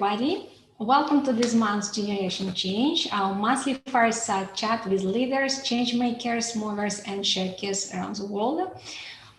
everybody. Welcome to this month's Generation Change, our monthly fireside chat with leaders, change makers, movers, and shakers around the world.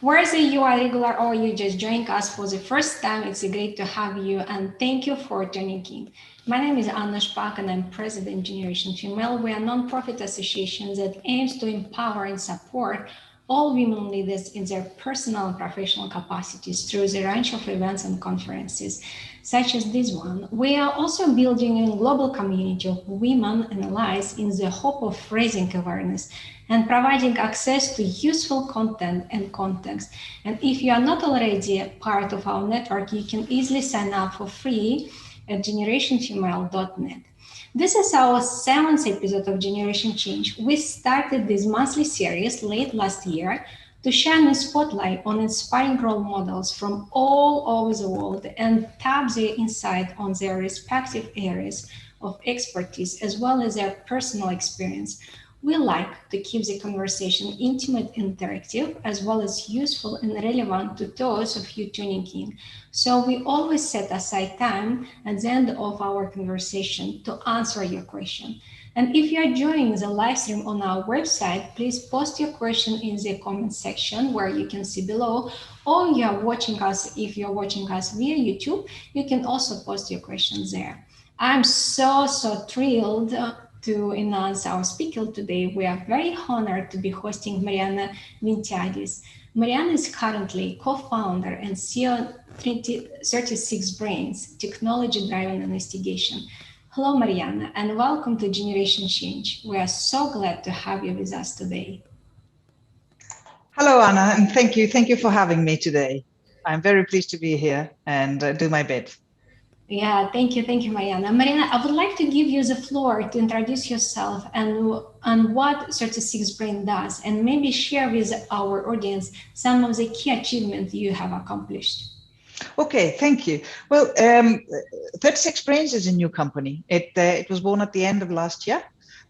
Whether you are regular or you just joined us for the first time, it's great to have you and thank you for tuning in. My name is Anna Shpak and I'm President of Generation Female. We are a non-profit association that aims to empower and support all women leaders in their personal and professional capacities through the range of events and conferences, such as this one. We are also building a global community of women and allies in the hope of raising awareness and providing access to useful content and context. And if you are not already part of our network, you can easily sign up for free at generationfemale.net. This is our 7th episode of Generation Change. We started this monthly series late last year to shine a spotlight on inspiring role models from all over the world and tap their insight on their respective areas of expertise as well as their personal experience. We like to keep the conversation intimate and interactive, as well as useful and relevant to those of you tuning in. So we always set aside time at the end of our conversation to answer your question. And if you are joining the live stream on our website, please post your question in the comment section where you can see below, or you are watching us, if you're watching us via YouTube, you can also post your questions there. I'm so thrilled to announce our speaker today. We are very honored to be hosting Marianna Vintiadis. Marianna is currently co-founder and CEO 36 Brains, technology-driven investigation. Hello, Marianna, and welcome to Generation Change. We are so glad to have you with us today. Hello, Anna, and thank you for having me today. I'm very pleased to be here and do my bit. Yeah, thank you, Marianna. Marianna, I would like to give you the floor to introduce yourself and what 36 Brain does, and maybe share with our audience some of the key achievements you have accomplished. Okay, thank you. Well, 36 Brains is a new company. It was born at the end of last year,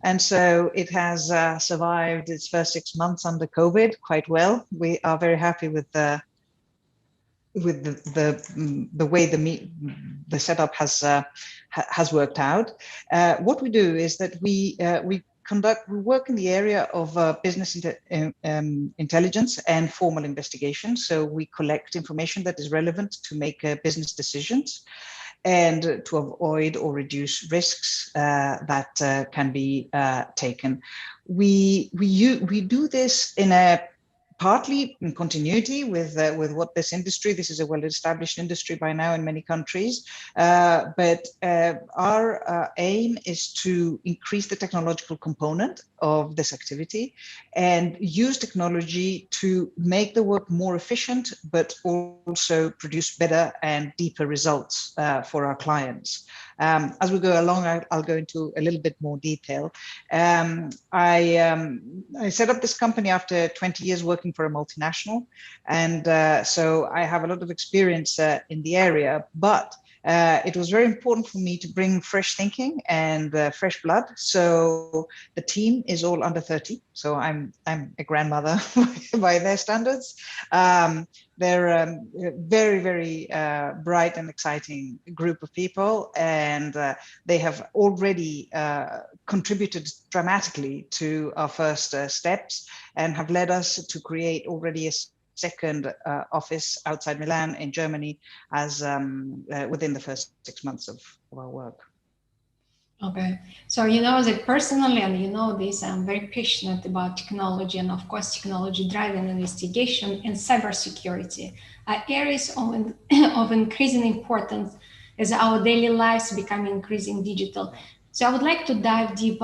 and so it has survived its first 6 months under COVID quite well. We are very happy with the way the setup has worked out. What we do is that we work in the area of business intelligence and formal investigation. So we collect information that is relevant to make business decisions and to avoid or reduce risks that can be taken. We do this in a partly in continuity with what this is a well-established industry by now in many countries, but our aim is to increase the technological component of this activity and use technology to make the work more efficient, but also produce better and deeper results for our clients. As we go along, I'll go into a little bit more detail. I set up this company after 20 years working for a multinational, and so I have a lot of experience in the area, but it was very important for me to bring fresh thinking and fresh blood. So the team is all under 30. So I'm a grandmother by their standards. They're a very bright and exciting group of people, and they have already contributed dramatically to our first steps and have led us to create already a second office outside Milan in Germany as within the first 6 months of our work. Okay, so you know that personally, and you know this, I'm very passionate about technology and of course technology-driven investigation and cybersecurity are areas of increasing importance as our daily lives become increasingly digital. So I would like to dive deep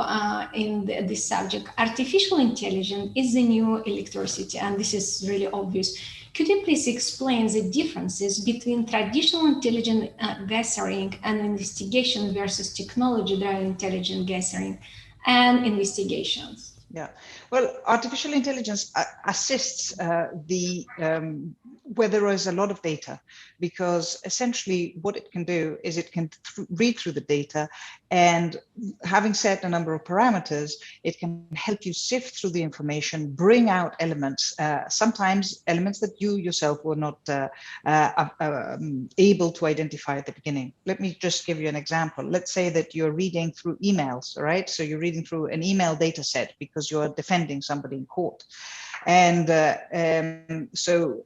in this subject. Artificial intelligence is the new electricity, and this is really obvious. Could you please explain the differences between traditional intelligence gathering and investigation versus technology-driven intelligence gathering and investigations? Yeah, well, artificial intelligence assists where there is a lot of data, because essentially what it can do is it can read through the data And having set a number of parameters, it can help you sift through the information, bring out elements, sometimes elements that you yourself were not able to identify at the beginning. Let me just give you an example. Let's say that you're reading through emails, right? So you're reading through an email data set because you're defending somebody in court. And so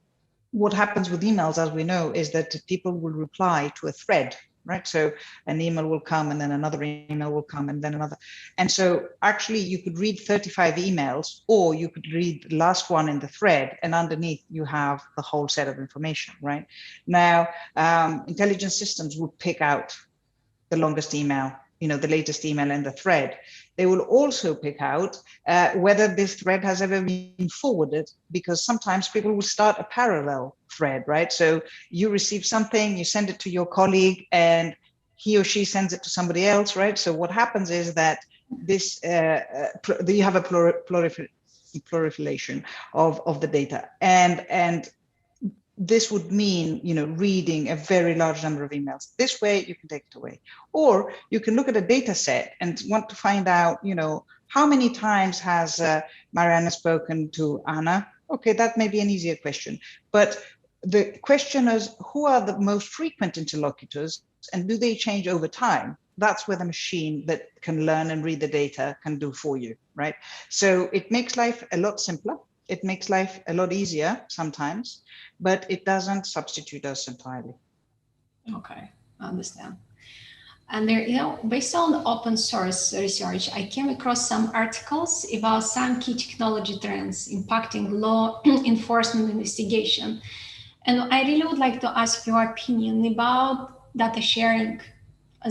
what happens with emails, as we know, is that people will reply to a thread, right? So an email will come and then another email will come and then another. And so actually you could read 35 emails, or you could read the last one in the thread, and underneath you have the whole set of information, right? Now, intelligence systems would pick out the longest email, the latest email in the thread. They will also pick out whether this thread has ever been forwarded, because sometimes people will start a parallel thread, right? So you receive something, you send it to your colleague, and he or she sends it to somebody else, right? So what happens is that this you have a proliferation of the data, and this would mean, reading a very large number of emails. This way you can take it away. Or you can look at a data set and want to find out, how many times has Marianna spoken to Anna? Okay, that may be an easier question. But the question is, who are the most frequent interlocutors, and do they change over time? That's where the machine that can learn and read the data can do for you, right? So it makes life a lot simpler. It makes life a lot easier sometimes, but it doesn't substitute us entirely. Okay, I understand. And there, based on open source research, I came across some articles about some key technology trends impacting law enforcement investigation. And I really would like to ask your opinion about data sharing,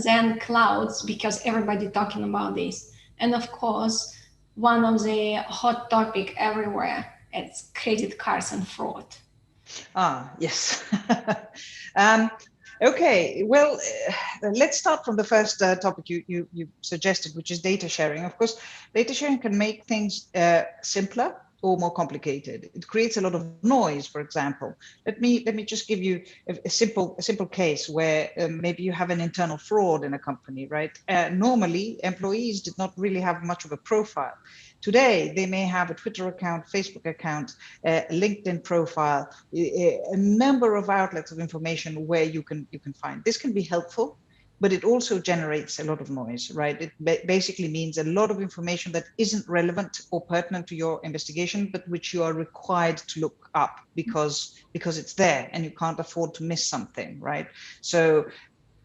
then clouds, because everybody talking about this. And of course, one of the hot topic everywhere, it's credit cards and fraud. Ah, yes. Okay, well, let's start from the first topic you suggested, which is data sharing. Of course, data sharing can make things simpler or more complicated. It creates a lot of noise. For example, let me just give you a simple case where maybe you have an internal fraud in a company, right? Normally, employees did not really have much of a profile. Today, they may have a Twitter account, Facebook account, a LinkedIn profile, a number of outlets of information where you can find. This can be helpful, but it also generates a lot of noise, right? It basically means a lot of information that isn't relevant or pertinent to your investigation, but which you are required to look up because it's there and you can't afford to miss something, right? So,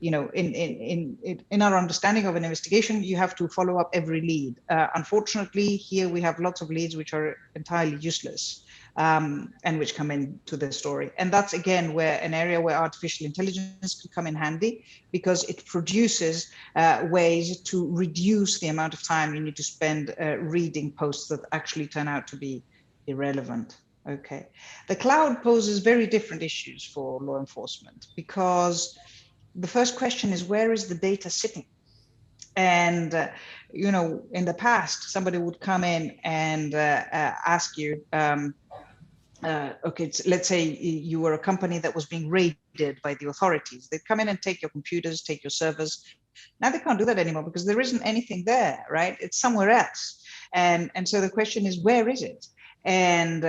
in our understanding of an investigation, you have to follow up every lead. Unfortunately, here we have lots of leads which are entirely useless. And which come into the story. And that's, again, where an area where artificial intelligence can come in handy, because it produces ways to reduce the amount of time you need to spend reading posts that actually turn out to be irrelevant. Okay. The cloud poses very different issues for law enforcement, because the first question is, where is the data sitting? And, in the past, somebody would come in and ask you, okay, let's say you were a company that was being raided by the authorities. They'd come in and take your computers, take your servers. Now they can't do that anymore because there isn't anything there, right? It's somewhere else. And so the question is, where is it? And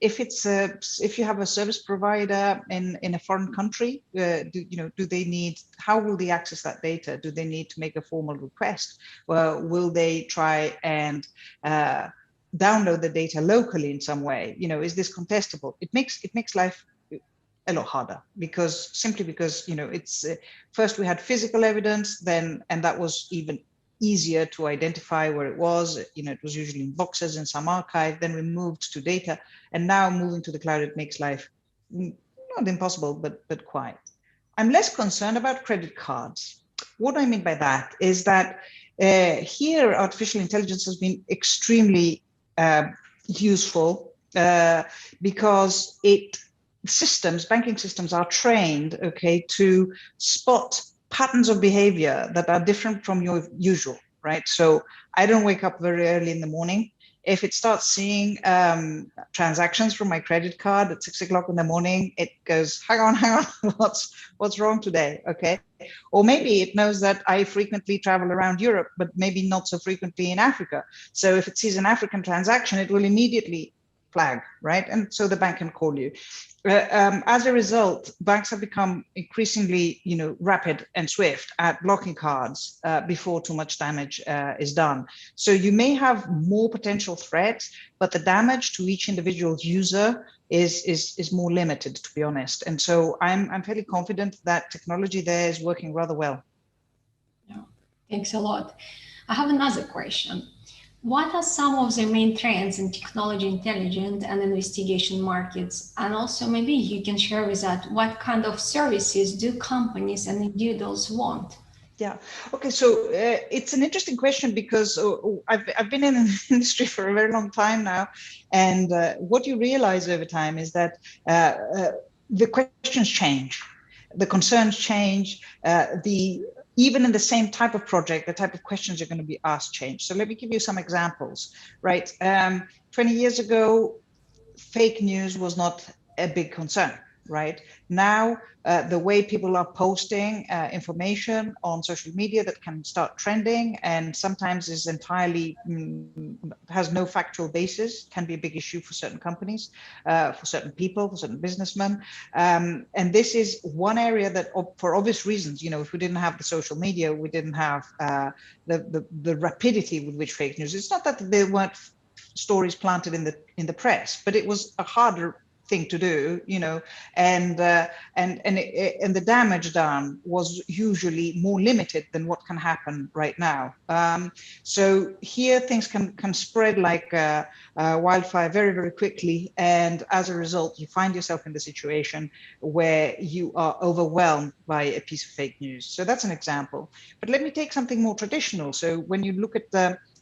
if you have a service provider in a foreign country, do they need? How will they access that data? Do they need to make a formal request? Well, will they try and download the data locally in some way? Is this contestable? It makes life a lot harder, because it's first we had physical evidence, then, and that was even easier to identify where it was. It was usually in boxes in some archive. Then we moved to data, and now moving to the cloud, it makes life not impossible, but quite. I'm less concerned about credit cards. What I mean by that is that here artificial intelligence has been extremely useful because banking systems are trained, okay, to spot patterns of behavior that are different from your usual, right? So I don't wake up very early in the morning If it starts seeing transactions from my credit card at 6 o'clock in the morning, it goes, hang on, what's wrong today? Okay. Or maybe it knows that I frequently travel around Europe, but maybe not so frequently in Africa. So if it sees an African transaction, it will immediately flag, right? And so the bank can call you. As a result, banks have become increasingly, rapid and swift at blocking cards before too much damage is done. So you may have more potential threats, but the damage to each individual user is more limited, to be honest. And so I'm fairly confident that technology there is working rather well. Yeah, thanks a lot. I have another question. What are some of the main trends in technology intelligence and investigation markets? And also maybe you can share with us what kind of services do companies and individuals want? Yeah. Okay. So it's an interesting question because I've been in the industry for a very long time now, and what you realize over time is that the questions change, the concerns change, the even in the same type of project, the type of questions you're going to be asked change. So let me give you some examples. Right. 20 years ago, fake news was not a big concern, right? Now, the way people are posting information on social media that can start trending and sometimes is entirely has no factual basis can be a big issue for certain companies, for certain people, for certain businessmen. And this is one area that, for obvious reasons, if we didn't have the social media, we didn't have the rapidity with which fake news. It's not that there weren't stories planted in the press, but it was a harder thing to do, and the damage done was usually more limited than what can happen right now. So here things can spread like wildfire very, very quickly, and as a result, you find yourself in the situation where you are overwhelmed by a piece of fake news. So that's an example. But let me take something more traditional. So when you look at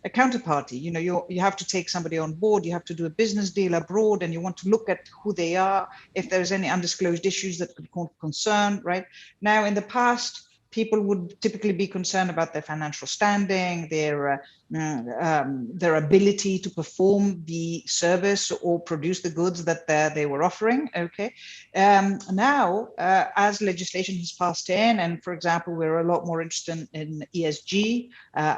a counterparty, you have to take somebody on board, you have to do a business deal abroad, and you want to look at who they are, if there's any undisclosed issues that could cause concern, right? Now, in the past, people would typically be concerned about their financial standing, their ability to perform the service or produce the goods that they were offering. Okay. Now, as legislation has passed in, and for example, we're a lot more interested in ESG,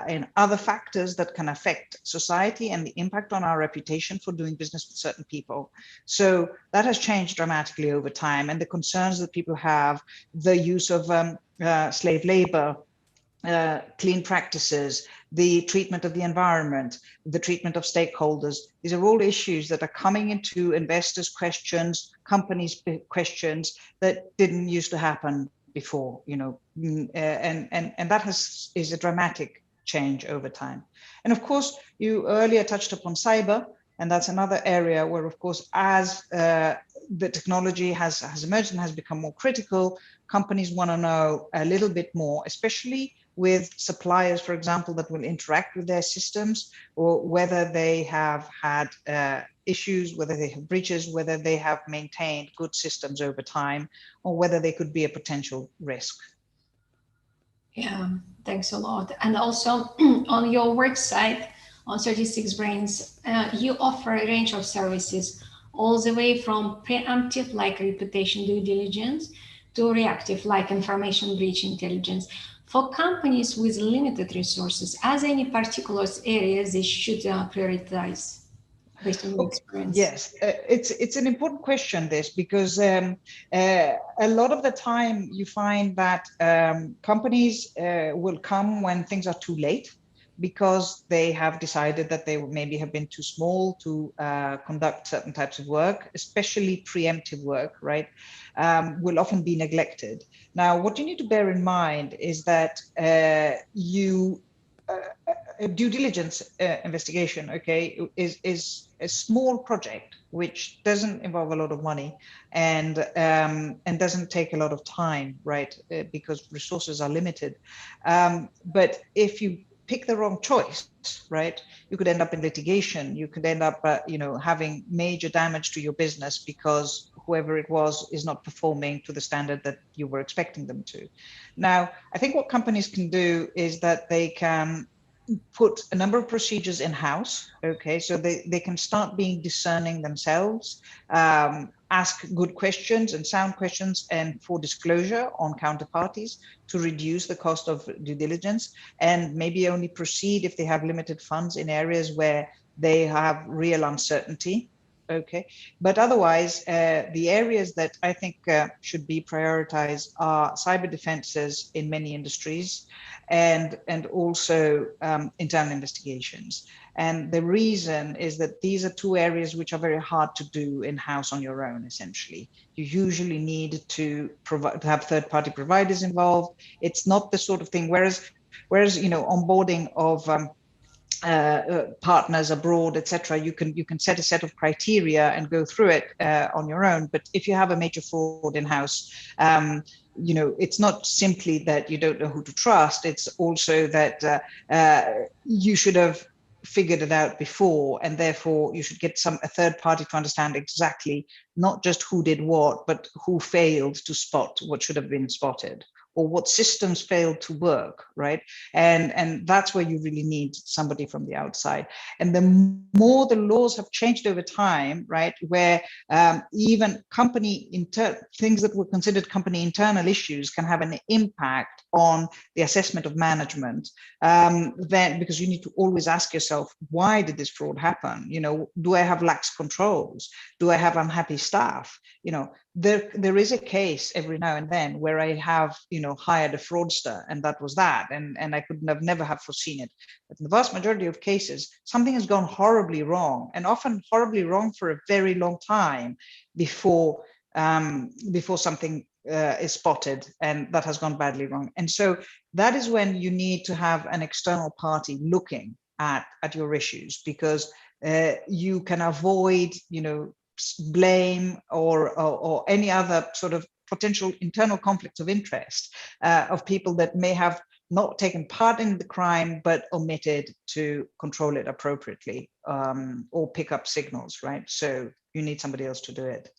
in other factors that can affect society and the impact on our reputation for doing business with certain people. So that has changed dramatically over time, and the concerns that people have, the use of slave labor, clean practices, the treatment of the environment, the treatment of stakeholders. These are all issues that are coming into investors' questions, companies' questions that didn't used to happen before, and that is a dramatic change over time. And of course, you earlier touched upon cyber, and that's another area where, of course, as the technology has emerged and has become more critical, companies want to know a little bit more, especially with suppliers, for example, that will interact with their systems, or whether they have had issues, whether they have breaches, whether they have maintained good systems over time, or whether they could be a potential risk. Yeah, thanks a lot. And also on your website, on 36 Brains, you offer a range of services, all the way from preemptive, like reputation due diligence, to reactive, like information breach intelligence. For companies with limited resources, are there any particular areas they should prioritize based on your experience? Yes, it's an important question, this, because a lot of the time you find that companies will come when things are too late, because they have decided that they maybe have been too small to conduct certain types of work, especially preemptive work, right, will often be neglected. Now, what you need to bear in mind is that a due diligence investigation, okay, is a small project which doesn't involve a lot of money and doesn't take a lot of time, right, because resources are limited. But if you pick the wrong choice, right, you could end up in litigation. You could end up, having major damage to your business because whoever it was is not performing to the standard that you were expecting them to. Now, I think what companies can do is that they can put a number of procedures in-house, okay, so they can start being discerning themselves, ask good questions and sound questions and for disclosure on counterparties to reduce the cost of due diligence, and maybe only proceed if they have limited funds in areas where they have real uncertainty. Okay, but otherwise, the areas that I think should be prioritized are cyber defenses in many industries, and also internal investigations. And the reason is that these are two areas which are very hard to do in-house on your own. Essentially, you usually need to have third-party providers involved. It's not the sort of thing. Whereas onboarding of partners abroad, etc. You can set a set of criteria and go through it on your own. But if you have a major fraud in house, it's not simply that you don't know who to trust. It's also that you should have figured it out before, and therefore you should get a third party to understand exactly not just who did what, but who failed to spot what should have been spotted, or what systems failed to work, right? And that's where you really need somebody from the outside. And the more the laws have changed over time, right, where even things that were considered company internal issues can have an impact on the assessment of management, then because you need to always ask yourself, why did this fraud happen? Do I have lax controls? Do I have unhappy staff? There is a case every now and then where I have hired a fraudster, and that was that, and I could never have foreseen it. But in the vast majority of cases, something has gone horribly wrong, and often horribly wrong for a very long time before something is spotted, and that has gone badly wrong. And so that is when you need to have an external party looking at your issues, because you can avoid blame or any other sort of potential internal conflicts of interest of people that may have not taken part in the crime but omitted to control it appropriately, or pick up signals, right? So you need somebody else to do it.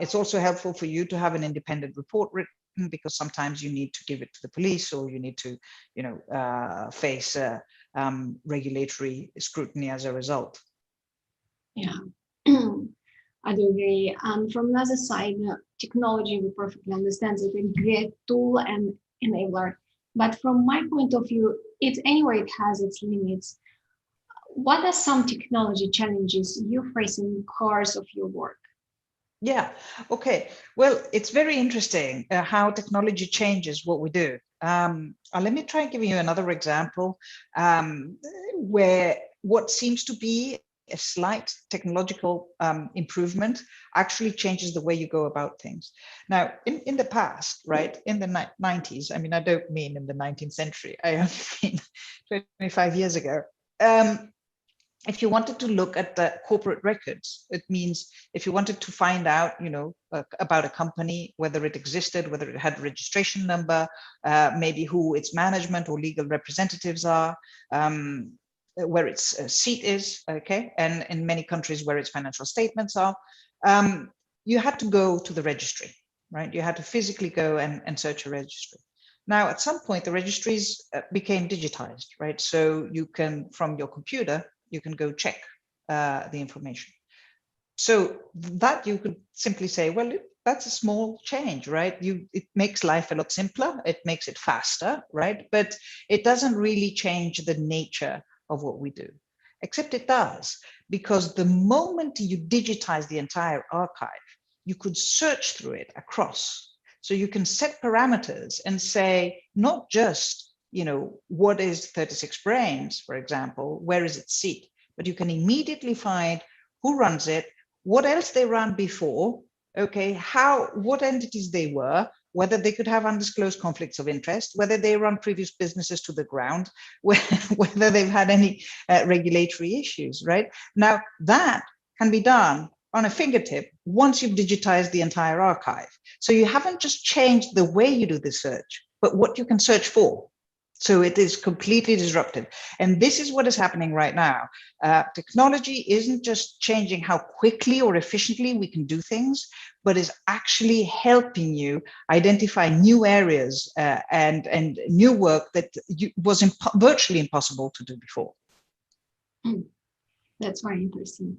It's also helpful for you to have an independent report written, because sometimes you need to give it to the police, or you need to face regulatory scrutiny as a result. Yeah. I do agree. From another side, technology, we perfectly understand, is a great tool and enabler. But from my point of view, it has its limits. What are some technology challenges you face in the course of your work? Yeah, okay. Well, it's very interesting how technology changes what we do. Let me try and give you another example where what seems to be a slight technological improvement actually changes the way you go about things. Now, in the past, right, in the 90s, I mean, I don't mean in the 19th century, I only mean 25 years ago. If you wanted to look at the corporate records, it means if you wanted to find out, about a company, whether it existed, whether it had a registration number, maybe who its management or legal representatives are, where its seat is, okay, and in many countries where its financial statements are, you had to go to the registry, right? You had to physically go and search a registry. Now, at some point, the registries became digitized, right? So you can, from your computer, you can go check the information. So that you could simply say, well, that's a small change, right? It makes life a lot simpler. It makes it faster, right? But it doesn't really change the nature of what we do, except it does, because the moment you digitize the entire archive, you could search through it across. So you can set parameters and say, not just, what is 36 brains, for example, where is its seat, but you can immediately find who runs it, what else they ran before, okay, what entities they were, whether they could have undisclosed conflicts of interest, whether they run previous businesses to the ground, whether they've had any regulatory issues, right? Now, that can be done on a fingertip once you've digitized the entire archive. So you haven't just changed the way you do the search, but what you can search for. So it is completely disruptive. And this is what is happening right now. Technology isn't just changing how quickly or efficiently we can do things, but is actually helping you identify new areas and new work that was virtually impossible to do before. That's very interesting.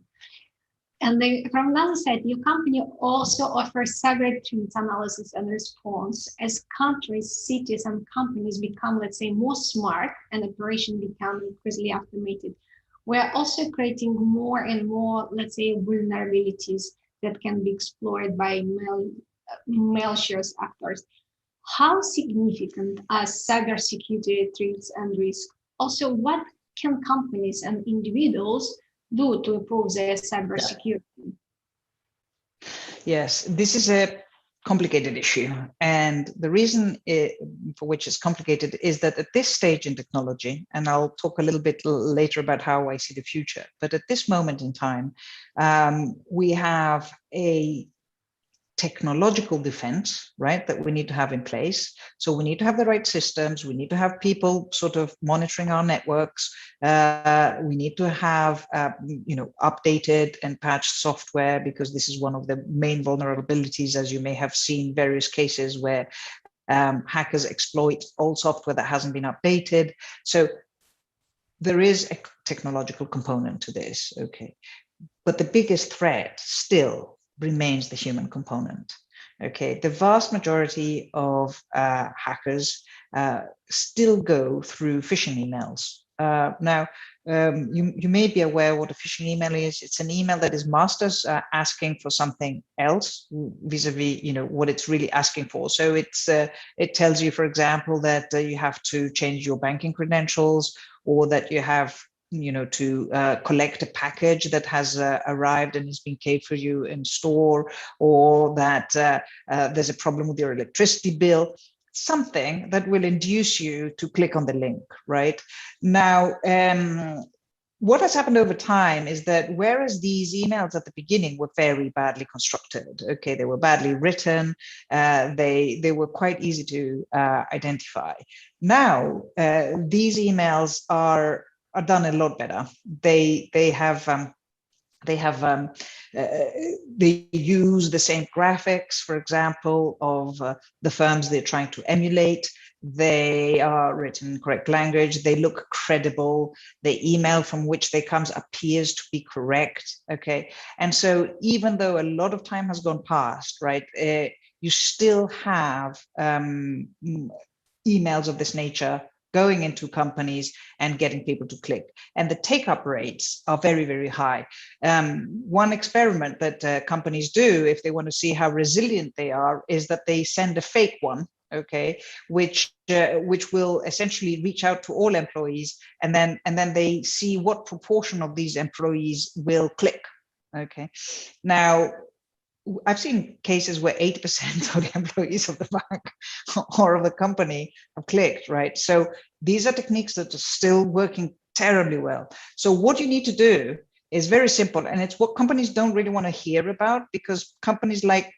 And then from another side, your company also offers cyber threats analysis and response. As countries, cities, and companies become, let's say, more smart and operations become increasingly automated, we're also creating more and more, let's say, vulnerabilities that can be exploited by malicious actors. How significant are cybersecurity threats and risks? Also, what can companies and individuals do to improve their cybersecurity? Yes, this is a complicated issue. And the reason for which it's complicated is that at this stage in technology, and I'll talk a little bit later about how I see the future, but at this moment in time, we have a technological defense, right, that we need to have in place. So we need to have the right systems. We need to have people sort of monitoring our networks. We need to have, updated and patched software, because this is one of the main vulnerabilities, as you may have seen various cases where hackers exploit old software that hasn't been updated. So there is a technological component to this, okay? But the biggest threat still remains the human component. Okay, the vast majority of hackers still go through phishing emails. Now, you may be aware what a phishing email is. It's an email that is masked asking for something else vis-a-vis, what it's really asking for. So it tells you, for example, that you have to change your banking credentials, or that you have to collect a package that has arrived and is being kept for you in store, or that there's a problem with your electricity bill, something that will induce you to click on the link, right? Now, what has happened over time is that whereas these emails at the beginning were very badly constructed, okay, they were badly written, they were quite easy to identify. Now, these emails are done a lot better. They use the same graphics, for example, of the firms they're trying to emulate. They are written in correct language. They look credible. The email from which they comes appears to be correct. Okay, and so even though a lot of time has gone past, right, you still have emails of this nature going into companies and getting people to click. And the take-up rates are very, very high. One experiment that companies do, if they want to see how resilient they are, is that they send a fake one, okay, which will essentially reach out to all employees, and then they see what proportion of these employees will click. Okay, now I've seen cases where 80% of the employees of the bank or of the company have clicked, right? So these are techniques that are still working terribly well. So what you need to do is very simple, and it's what companies don't really want to hear about, because companies like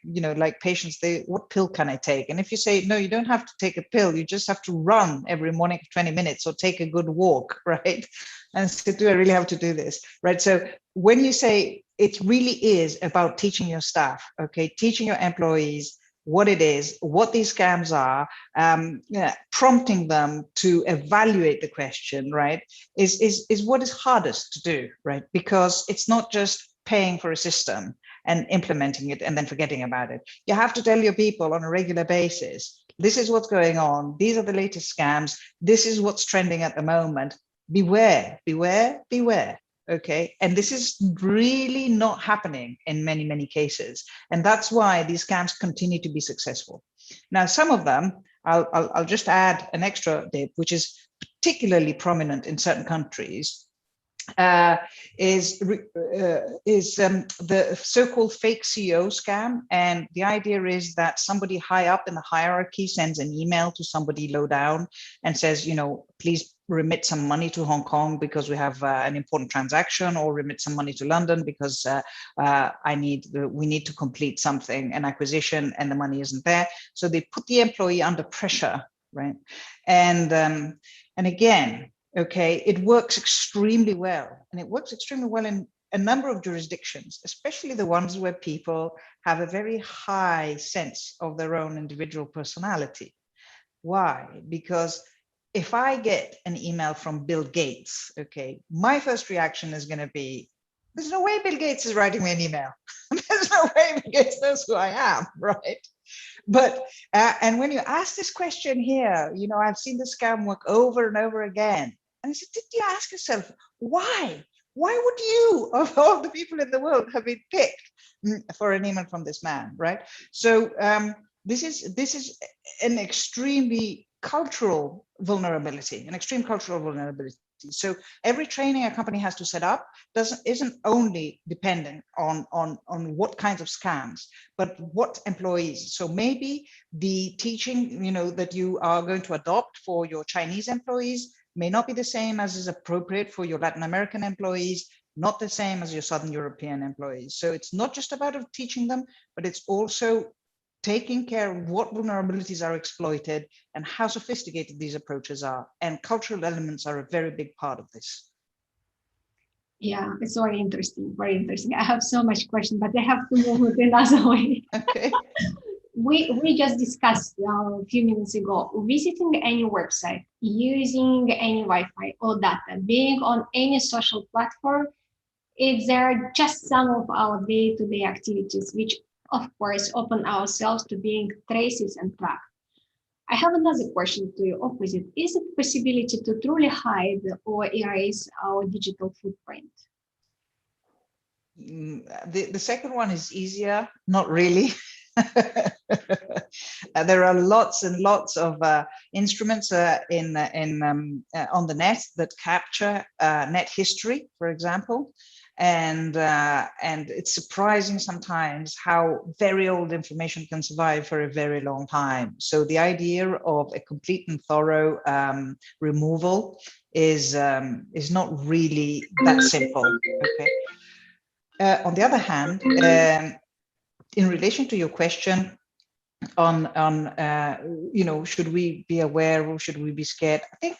patients, what pill can I take? And if you say, no, you don't have to take a pill, you just have to run every morning for 20 minutes or take a good walk, right? And so, do I really have to do this, right? So when you say, it really is about teaching your staff, okay, teaching your employees what it is, what these scams are, prompting them to evaluate the question, right, is what is hardest to do, right? Because it's not just paying for a system and implementing it and then forgetting about it. You have to tell your people on a regular basis, this is what's going on, these are the latest scams, this is what's trending at the moment. Beware, beware, beware. Okay, and this is really not happening in many, many cases. And that's why these scams continue to be successful. Now, some of them, I'll just add an extra tip, which is particularly prominent in certain countries, is the so-called fake CEO scam. And the idea is that somebody high up in the hierarchy sends an email to somebody low down and says, please remit some money to Hong Kong because we have an important transaction, or remit some money to London because we need to complete something, an acquisition, and the money isn't there. So they put the employee under pressure right? And again, okay, it works extremely well, and it works extremely well in a number of jurisdictions, especially the ones where people have a very high sense of their own individual personality. Why? Because if I get an email from Bill Gates, okay, my first reaction is going to be, there's no way Bill Gates is writing me an email. There's no way Bill Gates knows who I am, right? But, and when you ask this question here, you know, I've seen the scam work over and over again. And I said, did you ask yourself, why? Why would you, of all the people in the world, have been picked for an email from this man, right? So this is an extremely cultural vulnerability, an extreme cultural vulnerability. So every training a company has to set up isn't only dependent on what kinds of scams, but what employees. So maybe the teaching, you know, that you are going to adopt for your Chinese employees may not be the same as is appropriate for your Latin American employees, not the same as your Southern European employees. So it's not just about teaching them, but it's also taking care of what vulnerabilities are exploited and how sophisticated these approaches are. And cultural elements are a very big part of this. Yeah, it's very interesting, very interesting. I have so much questions, but I have to move it another way. Okay. We just discussed a few minutes ago, visiting any website, using any Wi-Fi or data, being on any social platform, they're just some of our day-to-day activities, which of course open ourselves to being traced and tracked. I have another question to you opposite. Is it possibility to truly hide or erase our digital footprint? The second one is easier, not really. There are lots and lots of instruments on the net that capture net history, for example. And it's surprising sometimes how very old information can survive for a very long time. So the idea of a complete and thorough removal is not really that simple. Okay. On the other hand, in relation to your question on you know, should we be aware or should we be scared? I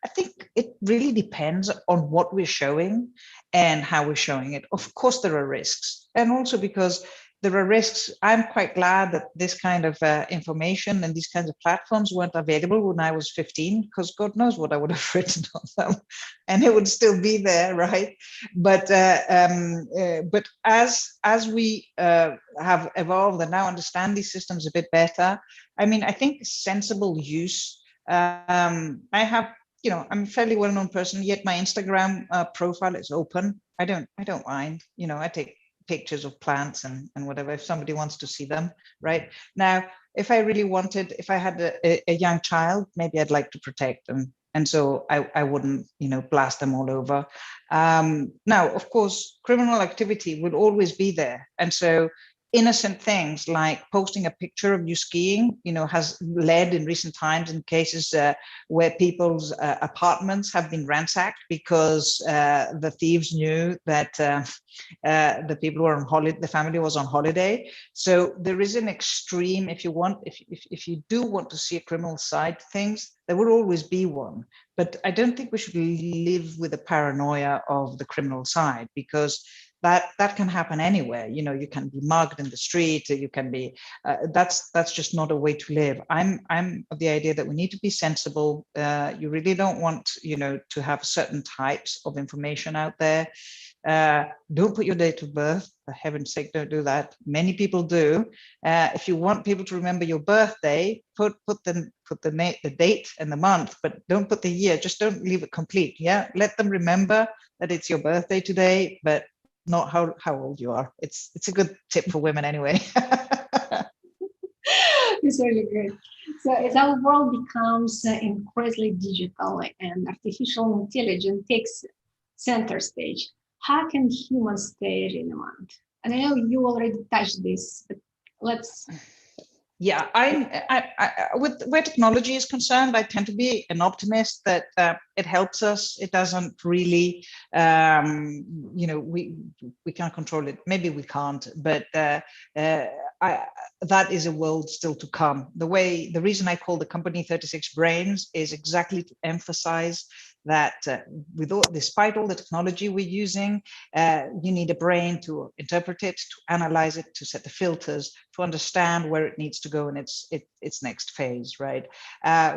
think it really depends on what we're showing and how we're showing it. Of course, there are risks, and also because there are risks, I'm quite glad that this kind of information and these kinds of platforms weren't available when I was 15, because God knows what I would have written on them, and it would still be there, right? But as we have evolved and now understand these systems a bit better, I mean, I think sensible use. I have, you know, I'm a fairly well-known person, yet my Instagram profile is open. I don't mind, you know, I take pictures of plants and whatever, if somebody wants to see them, right? Now, if I really wanted, if I had a young child, maybe I'd like to protect them. And so I wouldn't, you know, blast them all over. Now, of course, criminal activity will always be there. And so innocent things like posting a picture of you skiing, you know, has led in recent times in cases where people's apartments have been ransacked because the thieves knew that the people were on holiday, the family was on holiday. So there is an extreme, if you do want to see a criminal side to things, there will always be one. But I don't think we should live with the paranoia of the criminal side, because that can happen anywhere. You know, you can be mugged in the street, you can be, that's just not a way to live. I'm of the idea that we need to be sensible. You really don't want, you know, to have certain types of information out there. Don't put your date of birth, for heaven's sake, don't do that. Many people do. If you want people to remember your birthday, put the date and the month, but don't put the year. Just don't leave it complete. Yeah, let them remember that it's your birthday today, but not how old you are. It's a good tip for women anyway. It's really good. So as our world becomes increasingly digital and artificial intelligence takes center stage, how can humans stay relevant? And I know you already touched this, but let's. Yeah, I with where technology is concerned, I tend to be an optimist that it helps us. It doesn't really, you know, we can't control it. Maybe we can't, but that is a world still to come. The reason I call the company 36 Brains is exactly to emphasize that despite all the technology we're using, you need a brain to interpret it, to analyze it, to set the filters, to understand where it needs to go in its next phase, right? I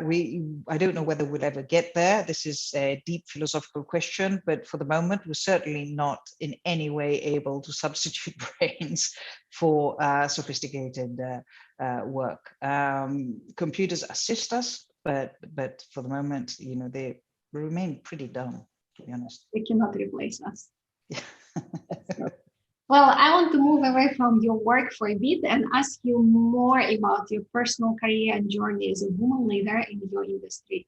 don't know whether we'll ever get there. This is a deep philosophical question, but for the moment, we're certainly not in any way able to substitute brains for sophisticated work. Computers assist us, but for the moment, they remain pretty dumb, to be honest. They cannot replace us. Well, I want to move away from your work for a bit and ask you more about your personal career and journey as a woman leader in your industry.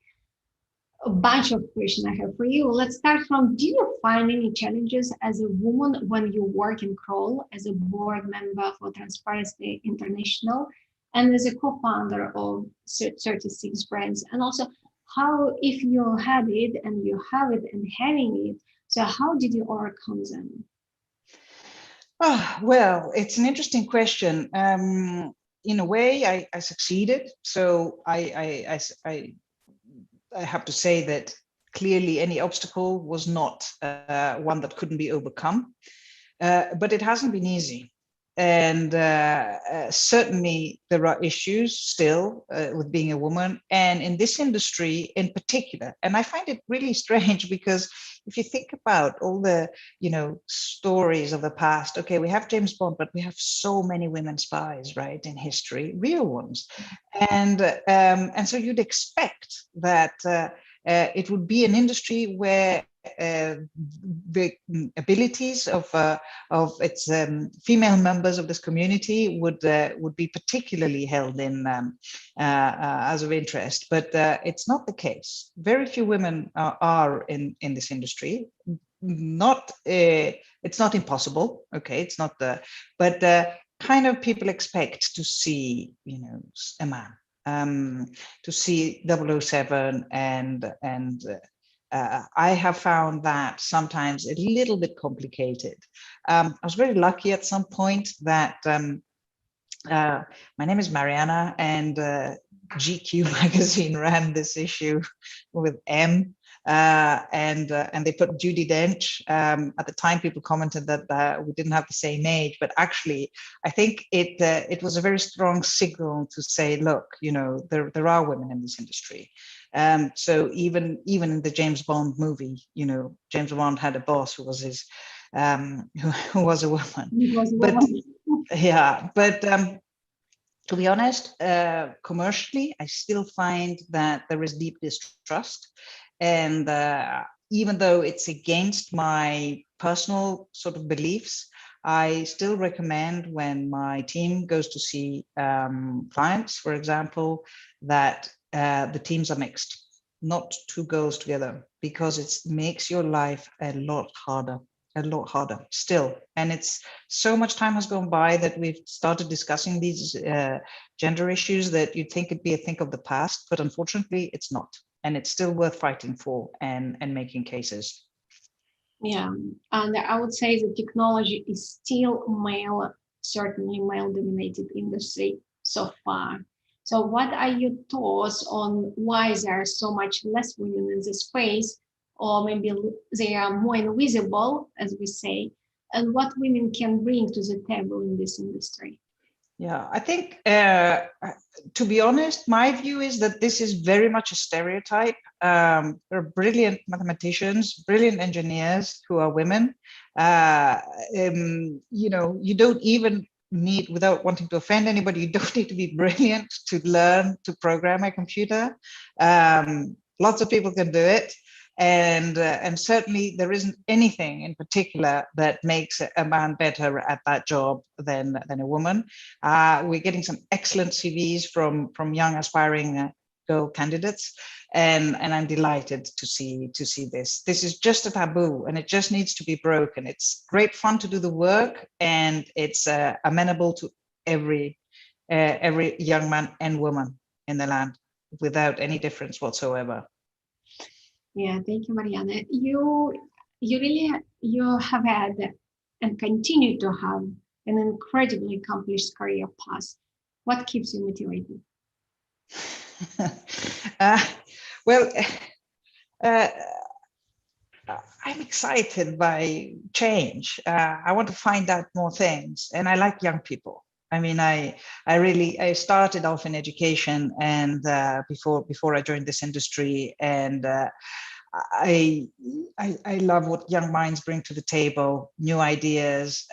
A bunch of questions I have for you. Let's start from, do you find any challenges as a woman when you work in Kroll as a board member for Transparency International and as a co-founder of 36 Brands? And also, how, if you had it and you have it and having it, so how did you overcome them? Oh, well, it's an interesting question. In a way, I succeeded. So I have to say that clearly any obstacle was not one that couldn't be overcome, but it hasn't been easy. And certainly there are issues still with being a woman, and in this industry in particular. And I find it really strange because if you think about all the stories of the past, okay, we have James Bond, but we have so many women spies, right, in history, real ones, and so you'd expect that it would be an industry where the abilities of its female members of this community would be particularly held in as of interest, but it's not the case. Very few women are in this industry. It's not impossible. Okay, it's not but kind of people expect to see a man, to see 007 and I have found that sometimes a little bit complicated. I was very lucky at some point that my name is Marianna, and GQ magazine ran this issue with M, and they put Judi Dench. At the time, people commented that we didn't have the same age, but actually, I think it was a very strong signal to say, look, there are women in this industry. So even in the James Bond movie, James Bond had a boss who was his who was a woman. But to be honest, commercially, I still find that there is deep distrust, and even though it's against my personal sort of beliefs, I still recommend when my team goes to see clients, for example, that the teams are mixed, not two girls together, because it makes your life a lot harder still. And it's so much time has gone by that we've started discussing these gender issues that you'd think it'd be a thing of the past, but unfortunately it's not. And it's still worth fighting for and making cases. Yeah, and I would say the technology is still certainly male-dominated industry so far. So what are your thoughts on why there are so much less women in this space, or maybe they are more invisible, as we say, and what women can bring to the table in this industry? Yeah, I think, to be honest, my view is that this is very much a stereotype. There are brilliant mathematicians, brilliant engineers who are women. You don't even need, without wanting to offend anybody, you don't need to be brilliant to learn to program a computer. Lots of people can do it. And certainly there isn't anything in particular that makes a man better at that job than a woman. We're getting some excellent CVs from young aspiring girl candidates, and I'm delighted to see this. This is just a taboo, and it just needs to be broken. It's great fun to do the work, and it's amenable to every young man and woman in the land without any difference whatsoever. Yeah, thank you, Marianna. You have had and continue to have an incredibly accomplished career path. What keeps you motivated? uh, well, uh, I'm excited by change. I want to find out more things, and I like young people. I mean, I started off in education, and before I joined this industry, and I, I love what young minds bring to the table, new ideas.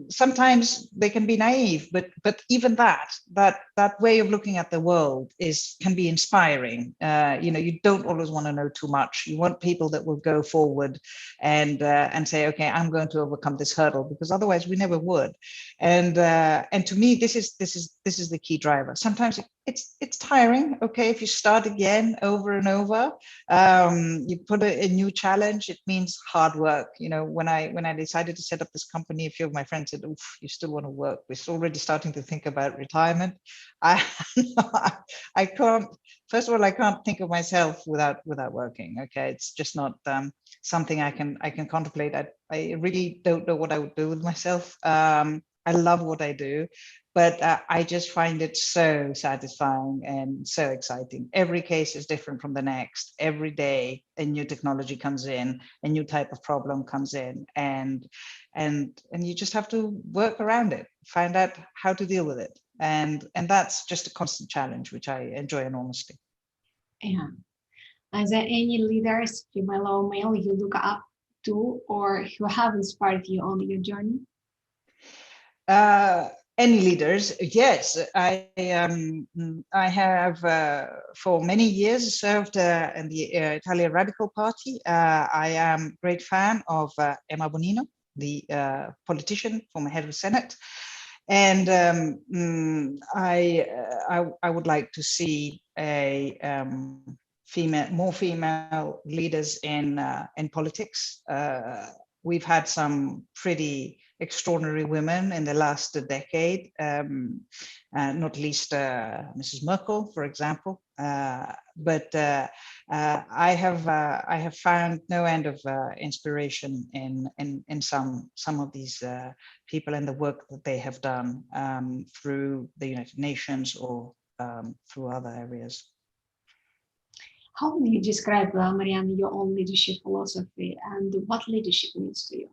Sometimes they can be naive, but even that way of looking at the world can be inspiring. You don't always want to know too much. You want people that will go forward and say, okay, I'm going to overcome this hurdle, because otherwise we never would. And to me, this is the key driver. Sometimes it's tiring. Okay, if you start again over and over. You put a new challenge, it means hard work. When I decided to set up this company, a few of my friends said, "Oof, you still want to work? We're already starting to think about retirement." I I can't. First of all, I can't think of myself without working. Okay, it's just not something I can contemplate. I really don't know what I would do with myself. I love what I do, but I just find it so satisfying and so exciting. Every case is different from the next. Every day a new technology comes in, a new type of problem comes in, and you just have to work around it, find out how to deal with it. And that's just a constant challenge, which I enjoy enormously. Yeah. Are there any leaders, female or male, you look up to or who have inspired you on your journey? Any leaders? Yes, I have for many years served in the Italian Radical Party. I am a great fan of Emma Bonino, the politician, former head of the Senate, and I would like to see more female leaders in politics. We've had some pretty extraordinary women in the last decade, not least Mrs. Merkel, for example. But I have found no end of inspiration in some of these people and the work that they have done through the United Nations or through other areas. How would you describe, Marianna, your own leadership philosophy and what leadership means to you?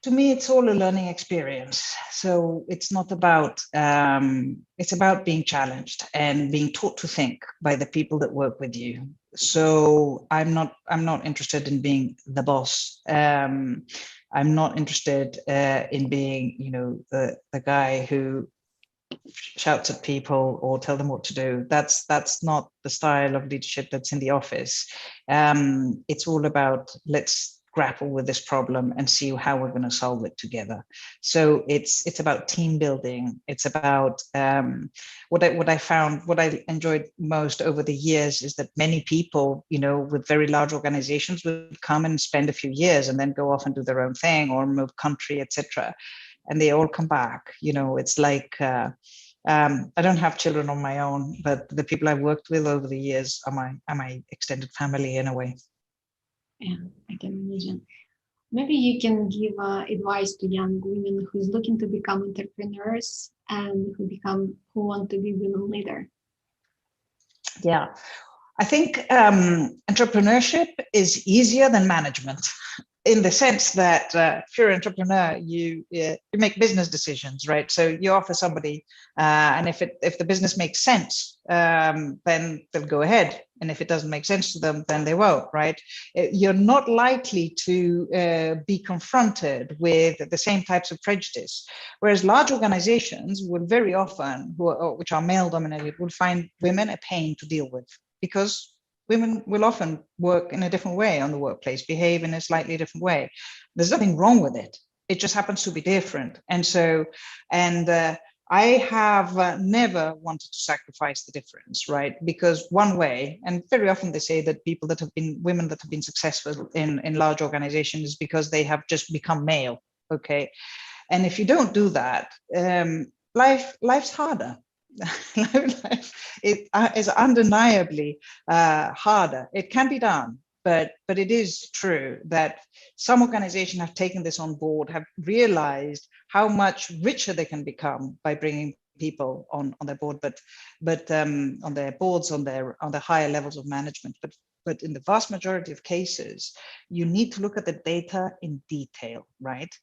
To me, it's all a learning experience. So it's not about, it's about being challenged and being taught to think by the people that work with you. So I'm not interested in being the boss. I'm not interested in being, the guy who shouts at people or tell them what to do. That's not the style of leadership that's in the office. It's all about, let's grapple with this problem and see how we're going to solve it together. So it's about team building. It's about what I enjoyed most over the years is that many people, with very large organizations would come and spend a few years and then go off and do their own thing or move country, etc. And they all come back. It's like I don't have children on my own, but the people I've worked with over the years are my extended family in a way. Yeah, I can imagine. Maybe you can give advice to young women who's looking to become entrepreneurs and who want to be women leader. Yeah, I think entrepreneurship is easier than management, in the sense that if you're an entrepreneur, you make business decisions, right? So you offer somebody, and if the business makes sense, then they'll go ahead, and if it doesn't make sense to them, then they won't, right? You're not likely to be confronted with the same types of prejudice, whereas large organizations will very often, which are male dominated, will find women a pain to deal with, because women will often work in a different way on the workplace, behave in a slightly different way. There's nothing wrong with it. It just happens to be different. And so, I have never wanted to sacrifice the difference, right? Because one way, and very often they say that women that have been successful in large organizations is because they have just become male, okay? And if you don't do that, life's harder. Life is undeniably harder. It can be done, but it is true that some organizations have taken this on board, have realized how much richer they can become by bringing people on their board, but on their boards, on the higher levels of management. But in the vast majority of cases, you need to look at the data in detail, right?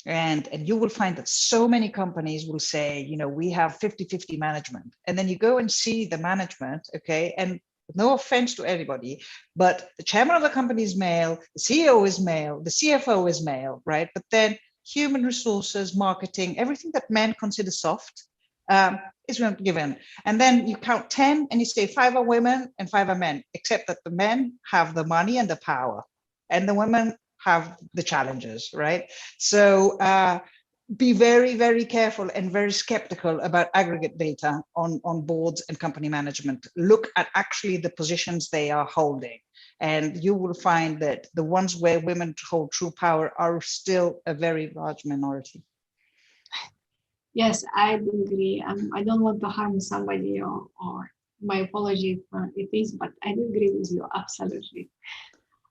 And you will find that so many companies will say, you know, we have 50-50 management. And then you go and see the management, okay? And no offense to anybody, but the chairman of the company is male, the CEO is male, the CFO is male, right? But then human resources, marketing, everything that men consider soft, is given. And then you count 10 and you say 5 are women and 5 are men, except that the men have the money and the power and the women have the challenges, right? So be very, very careful and very skeptical about aggregate data on boards and company management. Look at actually the positions they are holding. And you will find that the ones where women hold true power are still a very large minority. Yes, I agree. I don't want to harm somebody, or my apology if it is, but I do agree with you, absolutely.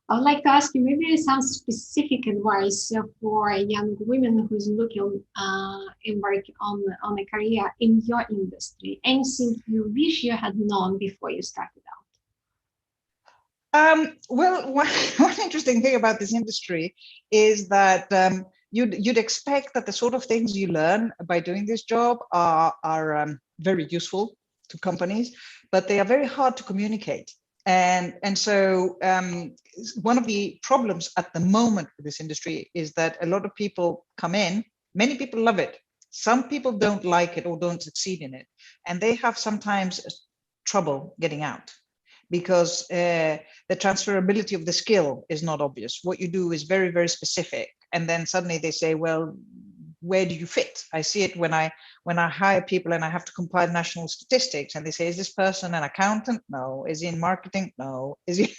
I would like to ask you maybe some specific advice for young women who's looking embark on a career in your industry. Anything you wish you had known before you started out? Well, one interesting thing about this industry is that you'd expect that the sort of things you learn by doing this job are very useful to companies, but they are very hard to communicate. And so one of the problems at the moment with this industry is that a lot of people come in, many people love it, some people don't like it or don't succeed in it, and they have sometimes trouble getting out because the transferability of the skill is not obvious. What you do is very, very specific. And then suddenly they say, well, where do you fit? I see it when I hire people and I have to compile national statistics and they say, is this person an accountant? No. Is he in marketing? No. Is he?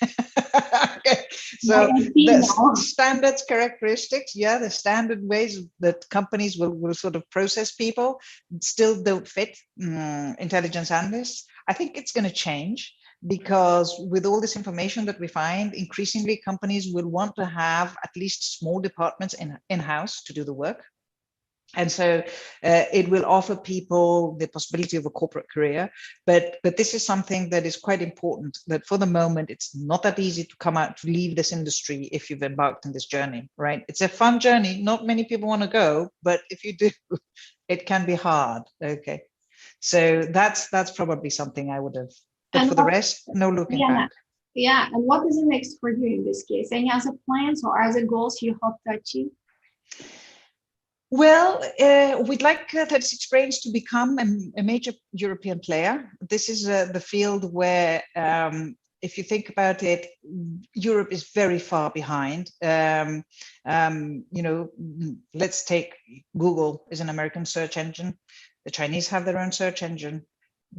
Okay. So the standards characteristics, yeah, the standard ways that companies will sort of process people still don't fit intelligence analysts. I think it's going to change, because with all this information that we find, increasingly companies will want to have at least small departments in-house to do the work. And so it will offer people the possibility of a corporate career. But this is something that is quite important, that for the moment, it's not that easy to come out, to leave this industry if you've embarked on this journey, right? It's a fun journey. Not many people want to go, but if you do, it can be hard. Okay. So that's probably something I would have. But and for the rest, no looking back. Yeah. And what is the next for you in this case? Any other plans or other goals you hope to achieve? Well, we'd like 36 Brains to become a major European player. This is the field where, if you think about it, Europe is very far behind. You know, let's take Google is an American search engine. The Chinese have their own search engine.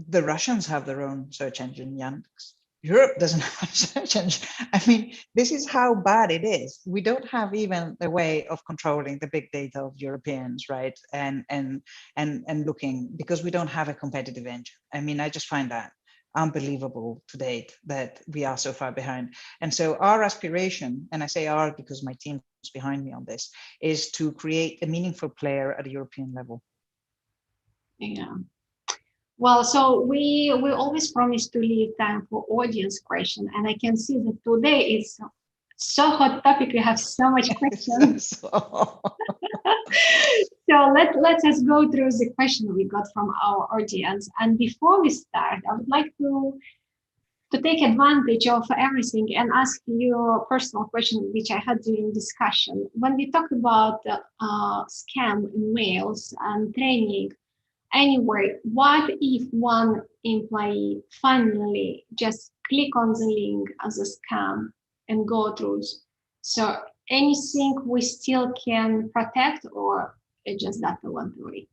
The Russians have their own search engine, Yandex. Europe doesn't have a search engine. I mean, this is how bad it is. We don't have even a way of controlling the big data of Europeans, right? And looking, because we don't have a competitive engine. I mean, I just find that unbelievable to date that we are so far behind. And so our aspiration, and I say our because my team's behind me on this, is to create a meaningful player at a European level. Yeah. Well, so we always promise to leave time for audience question, and I can see that today is so hot topic. We have so much questions. So let's just go through the question we got from our audience. And before we start, I would like to take advantage of everything and ask you a personal question, which I had during discussion. When we talk about scam emails and training. Anyway, what if one employee finally just click on the link as a scam and go through? So anything we still can protect, or it's just that voluntary?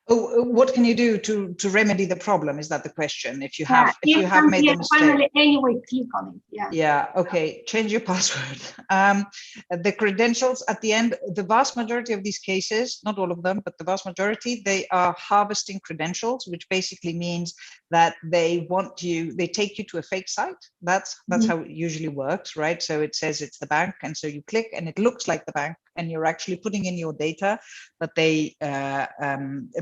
Oh, what can you do to remedy the problem? Is that the question? If you Yeah, have made the mistake. finally anyway click on it. Yeah. Yeah, okay, change your password. The credentials at the end, the vast majority of these cases, not all of them, but the vast majority, they are harvesting credentials, which basically means that they take you to a fake site. That's how it usually works, right? So it says it's the bank, and so you click and it looks like the bank, and you're actually putting in your data, but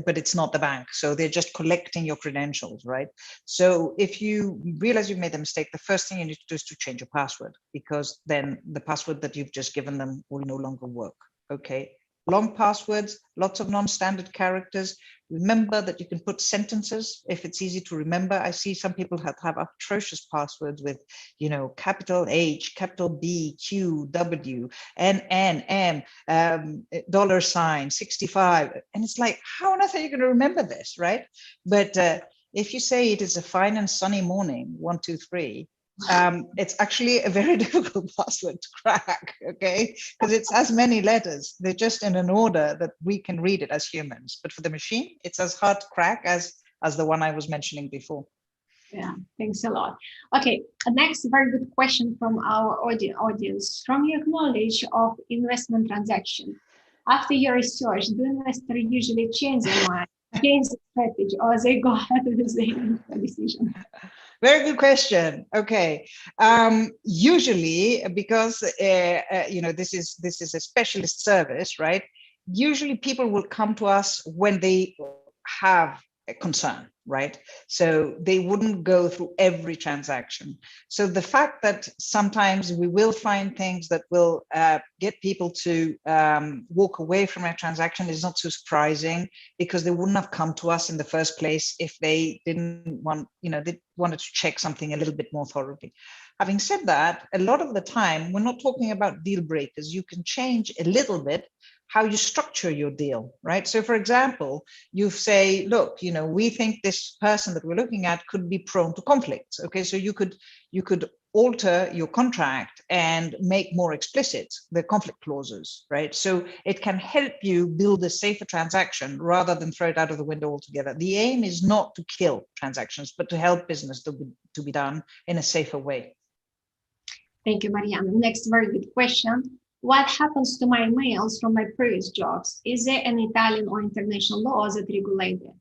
but it's not the bank. So they're just collecting your credentials, right? So if you realize you've made the mistake, the first thing you need to do is to change your password, because then the password that you've just given them will no longer work. Okay. Long passwords, lots of non-standard characters. Remember that you can put sentences if it's easy to remember. I see some people have atrocious passwords with, capital H, capital B, Q, W, N, M, $, 65. And it's like, how on earth are you going to remember this, right? But if you say it is a fine and sunny morning, 1, 2, 3, it's actually a very difficult password to crack, okay? Because it's as many letters. They're just in an order that we can read it as humans. But for the machine, it's as hard to crack as the one I was mentioning before. Yeah, thanks a lot. Okay, next very good question from our audience. From your knowledge of investment transaction, after your research, do investors usually change their mind, change the strategy, or they go ahead with the decision? Very good question. Okay, usually because this is a specialist service, right? Usually people will come to us when they have a concern, right? So they wouldn't go through every transaction. So the fact that sometimes we will find things that will get people to walk away from a transaction is not so surprising, because they wouldn't have come to us in the first place if they didn't want, they wanted to check something a little bit more thoroughly. Having said that, a lot of the time, we're not talking about deal breakers. You can change a little bit how you structure your deal, right? So for example, you say, look, we think this person that we're looking at could be prone to conflicts. Okay, so you could alter your contract and make more explicit the conflict clauses, right? So it can help you build a safer transaction rather than throw it out of the window altogether. The aim is not to kill transactions, but to help business to be done in a safer way. Thank you, Marianna. Next very good question. What happens to my mails from my previous jobs? Is there an Italian or international law that regulate it?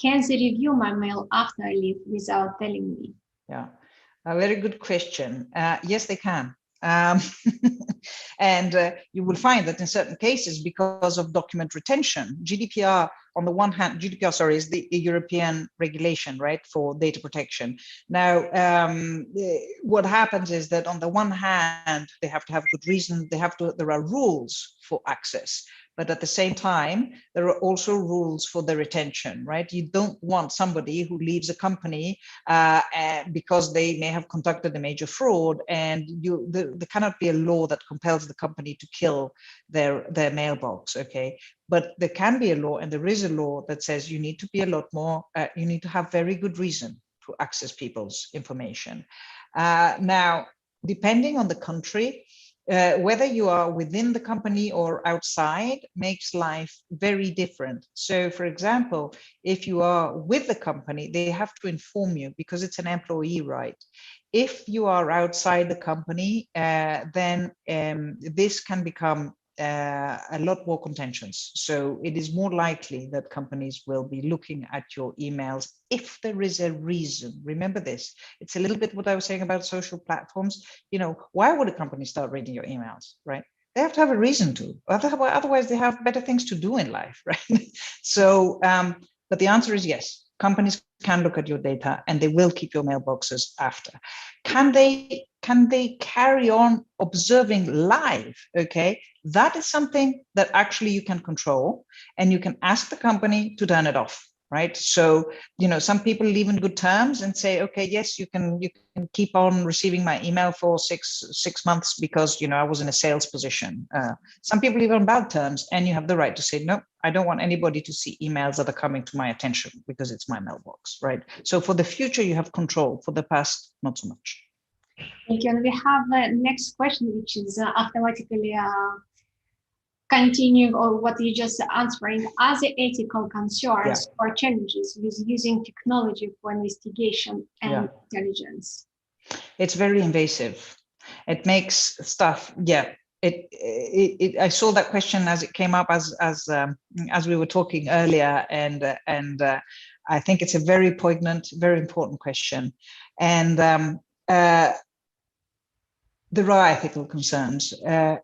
Can they review my mail after I leave without telling me? Yeah, a very good question. Yes, they can. And you will find that in certain cases, because of document retention, GDPR, on the one hand, GDPR, is the European regulation, right, for data protection. Now, what happens is that on the one hand, they have to have good reason. There are rules for access. But at the same time, there are also rules for the retention, right? You don't want somebody who leaves a company because they may have conducted a major fraud, and there cannot be a law that compels the company to kill their mailbox, okay? But there can be a law, and there is a law that says you need to be a lot more, you need to have very good reason to access people's information. Now, depending on the country, whether you are within the company or outside makes life very different. So, for example, if you are with the company, they have to inform you because it's an employee right. If you are outside the company, then this can become a lot more contentious. So it is more likely that companies will be looking at your emails if there is a reason. Remember this, it's a little bit what I was saying about social platforms. Why would a company start reading your emails, right? They have to have a reason to, otherwise they have better things to do in life, right? So, but the answer is yes, companies can look at your data and they will keep your mailboxes after. Can they carry on observing live? Okay, that is something that actually you can control, and you can ask the company to turn it off, right? So, some people leave in good terms and say, okay, yes, you can keep on receiving my email for six months because, I was in a sales position. Some people leave on bad terms, and you have the right to say, no, I don't want anybody to see emails that are coming to my attention because it's my mailbox, right? So for the future, you have control. For the past, not so much. Thank you. And we have the next question, which is automatically continuing on what you just answering, are there ethical concerns or challenges with using technology for investigation and intelligence? It's very invasive. It makes stuff, I saw that question as it came up as we were talking earlier, and I think it's a very poignant, very important question. And there are ethical concerns.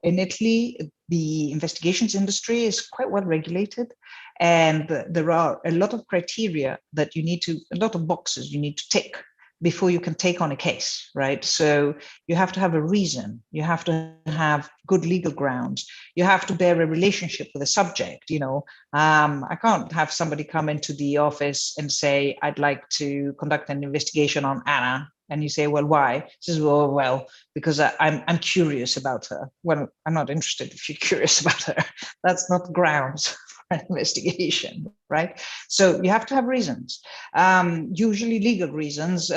In Italy, the investigations industry is quite well regulated, and there are a lot of criteria that a lot of boxes you need to tick before you can take on a case, right? So you have to have a reason, you have to have good legal grounds, you have to bear a relationship with the subject. I can't have somebody come into the office and say, I'd like to conduct an investigation on Anna. And you say, well, why? She says, well, because I'm curious about her. Well, I'm not interested if you're curious about her. That's not grounds for an investigation, right? So you have to have reasons, usually legal reasons,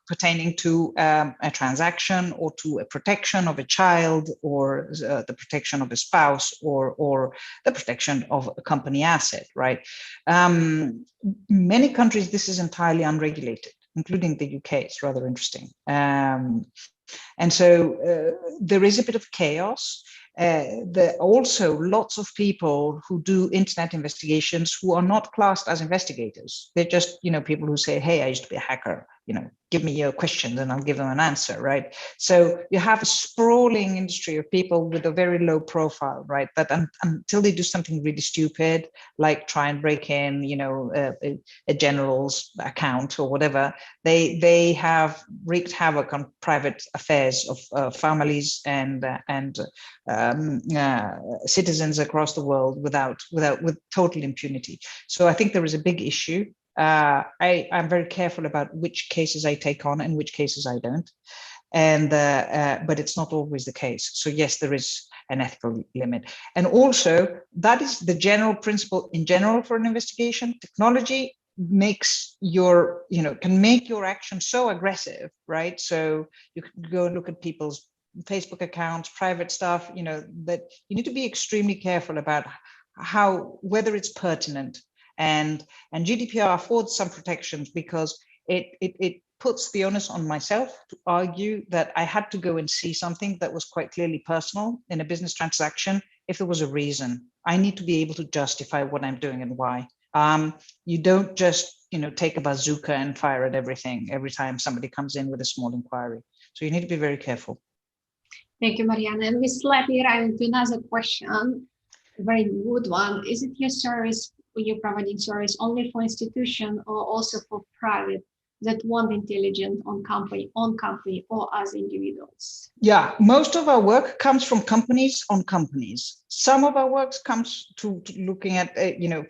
pertaining to a transaction or to a protection of a child, or the protection of a spouse, or the protection of a company asset, right? Many countries, this is entirely unregulated, including the UK. It's rather interesting. And so there is a bit of chaos. There are also lots of people who do internet investigations who are not classed as investigators. They're just, people who say, hey, I used to be a hacker, give me your questions and I'll give them an answer, right? So you have a sprawling industry of people with a very low profile, right? That until they do something really stupid, like try and break in, a general's account or whatever, they have wreaked havoc on private affairs of families and citizens across the world with total impunity. So I think there is a big issue. I'm very careful about which cases I take on and which cases I don't, but it's not always the case. So yes, there is an ethical limit, and also that is the general principle in general for an investigation. Technology makes can make your action so aggressive, right? So you can go and look at people's Facebook accounts, private stuff, that you need to be extremely careful about whether it's pertinent. And GDPR affords some protections because it puts the onus on myself to argue that I had to go and see something that was quite clearly personal in a business transaction. If there was a reason, I need to be able to justify what I'm doing and why. You don't just take a bazooka and fire at everything every time somebody comes in with a small inquiry. So you need to be very careful. Thank you, Marianna. And we slightly arrive into another question, a very good one. Is it your service, you're providing service only for institution or also for private that want intelligence on company or as individuals? Yeah, most of our work comes from companies on companies. Some of our work comes to looking at,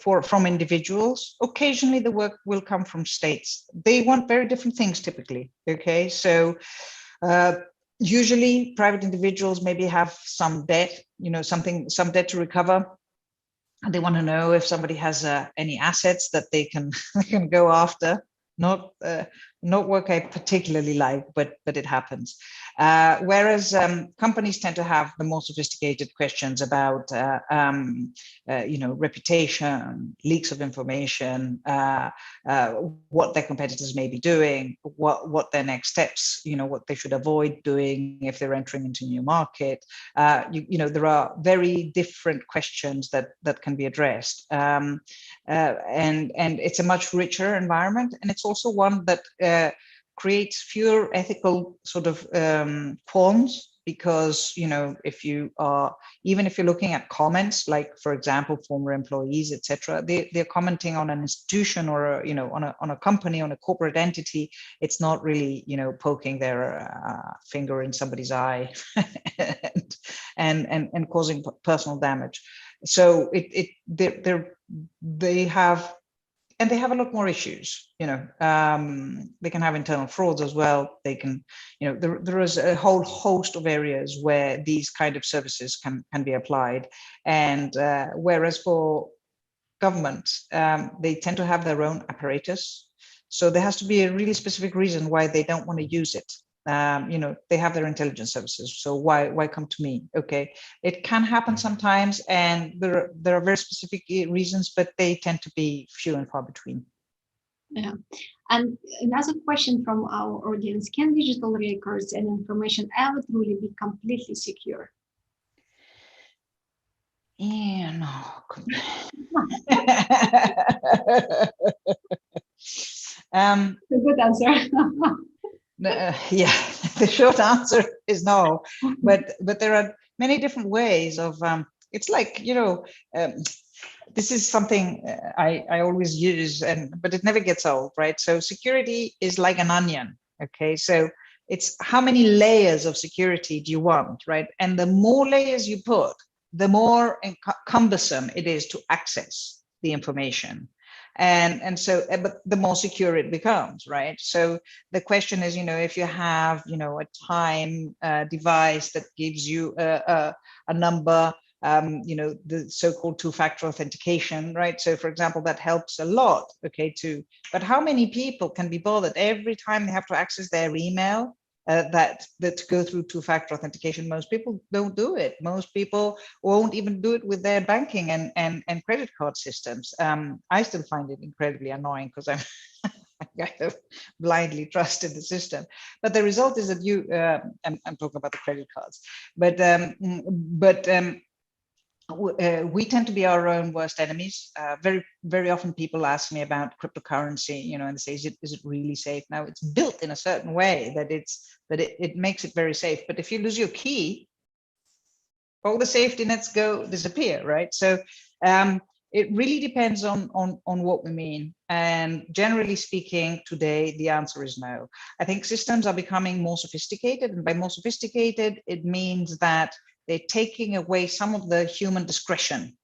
from individuals. Occasionally the work will come from states. They want very different things typically, okay? So usually private individuals maybe have some debt, some debt to recover. And they want to know if somebody has any assets that they can go after. Not work I particularly like, but it happens. Whereas companies tend to have the more sophisticated questions about, reputation, leaks of information, what their competitors may be doing, what their next steps, what they should avoid doing if they're entering into a new market. There are very different questions that can be addressed, and it's a much richer environment, and it's also one that creates fewer ethical sort of qualms, because if you're looking at comments, like for example former employees, etc., they're commenting on an institution or on a company, on a corporate entity. It's not really poking their finger in somebody's eye and causing personal damage. So they have a lot more issues. They can have internal frauds as well. They can, there is a whole host of areas where these kind of services can be applied. And whereas for governments, they tend to have their own apparatus. So there has to be a really specific reason why they don't want to use it. they have their intelligence services, so why come to me? Okay, it can happen sometimes, and there are very specific reasons, but they tend to be few and far between. Yeah. And another question from our audience: can digital records and information ever truly be completely secure? Yeah, no. A good answer. Yeah, the short answer is no, but there are many different ways of. It's like this is something I always use, but it never gets old, right? So security is like an onion. Okay, so it's how many layers of security do you want, right? And the more layers you put, the more cumbersome it is to access the information. And so, but the more secure it becomes, right? So the question is, if you have, a time device that gives you a number, the so-called two-factor authentication, right? So for example, that helps a lot, okay, but how many people can be bothered every time they have to access their email that go through two-factor authentication? Most people don't do it. Most people won't even do it with their banking and credit card systems. I still find it incredibly annoying because I kind of blindly trusted the system. But the result is that I'm talking about the credit cards, but we tend to be our own worst enemies. Very, very often people ask me about cryptocurrency, and they say, is it really safe? Now, it's built in a certain way that it makes it very safe. But if you lose your key, all the safety nets disappear, right? So it really depends on what we mean. And generally speaking, today, the answer is no. I think systems are becoming more sophisticated. And by more sophisticated, it means that they're taking away some of the human discretion,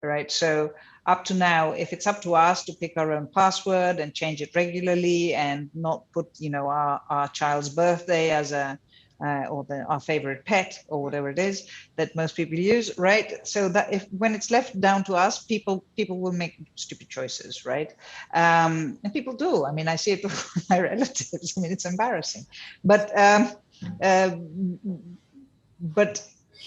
right? So up to now, if it's up to us to pick our own password and change it regularly and not put, our child's birthday as or our favorite pet or whatever it is that most people use, right? So that when it's left down to us, people will make stupid choices, right? And people do. I mean, I see it with my relatives. I mean, it's embarrassing, but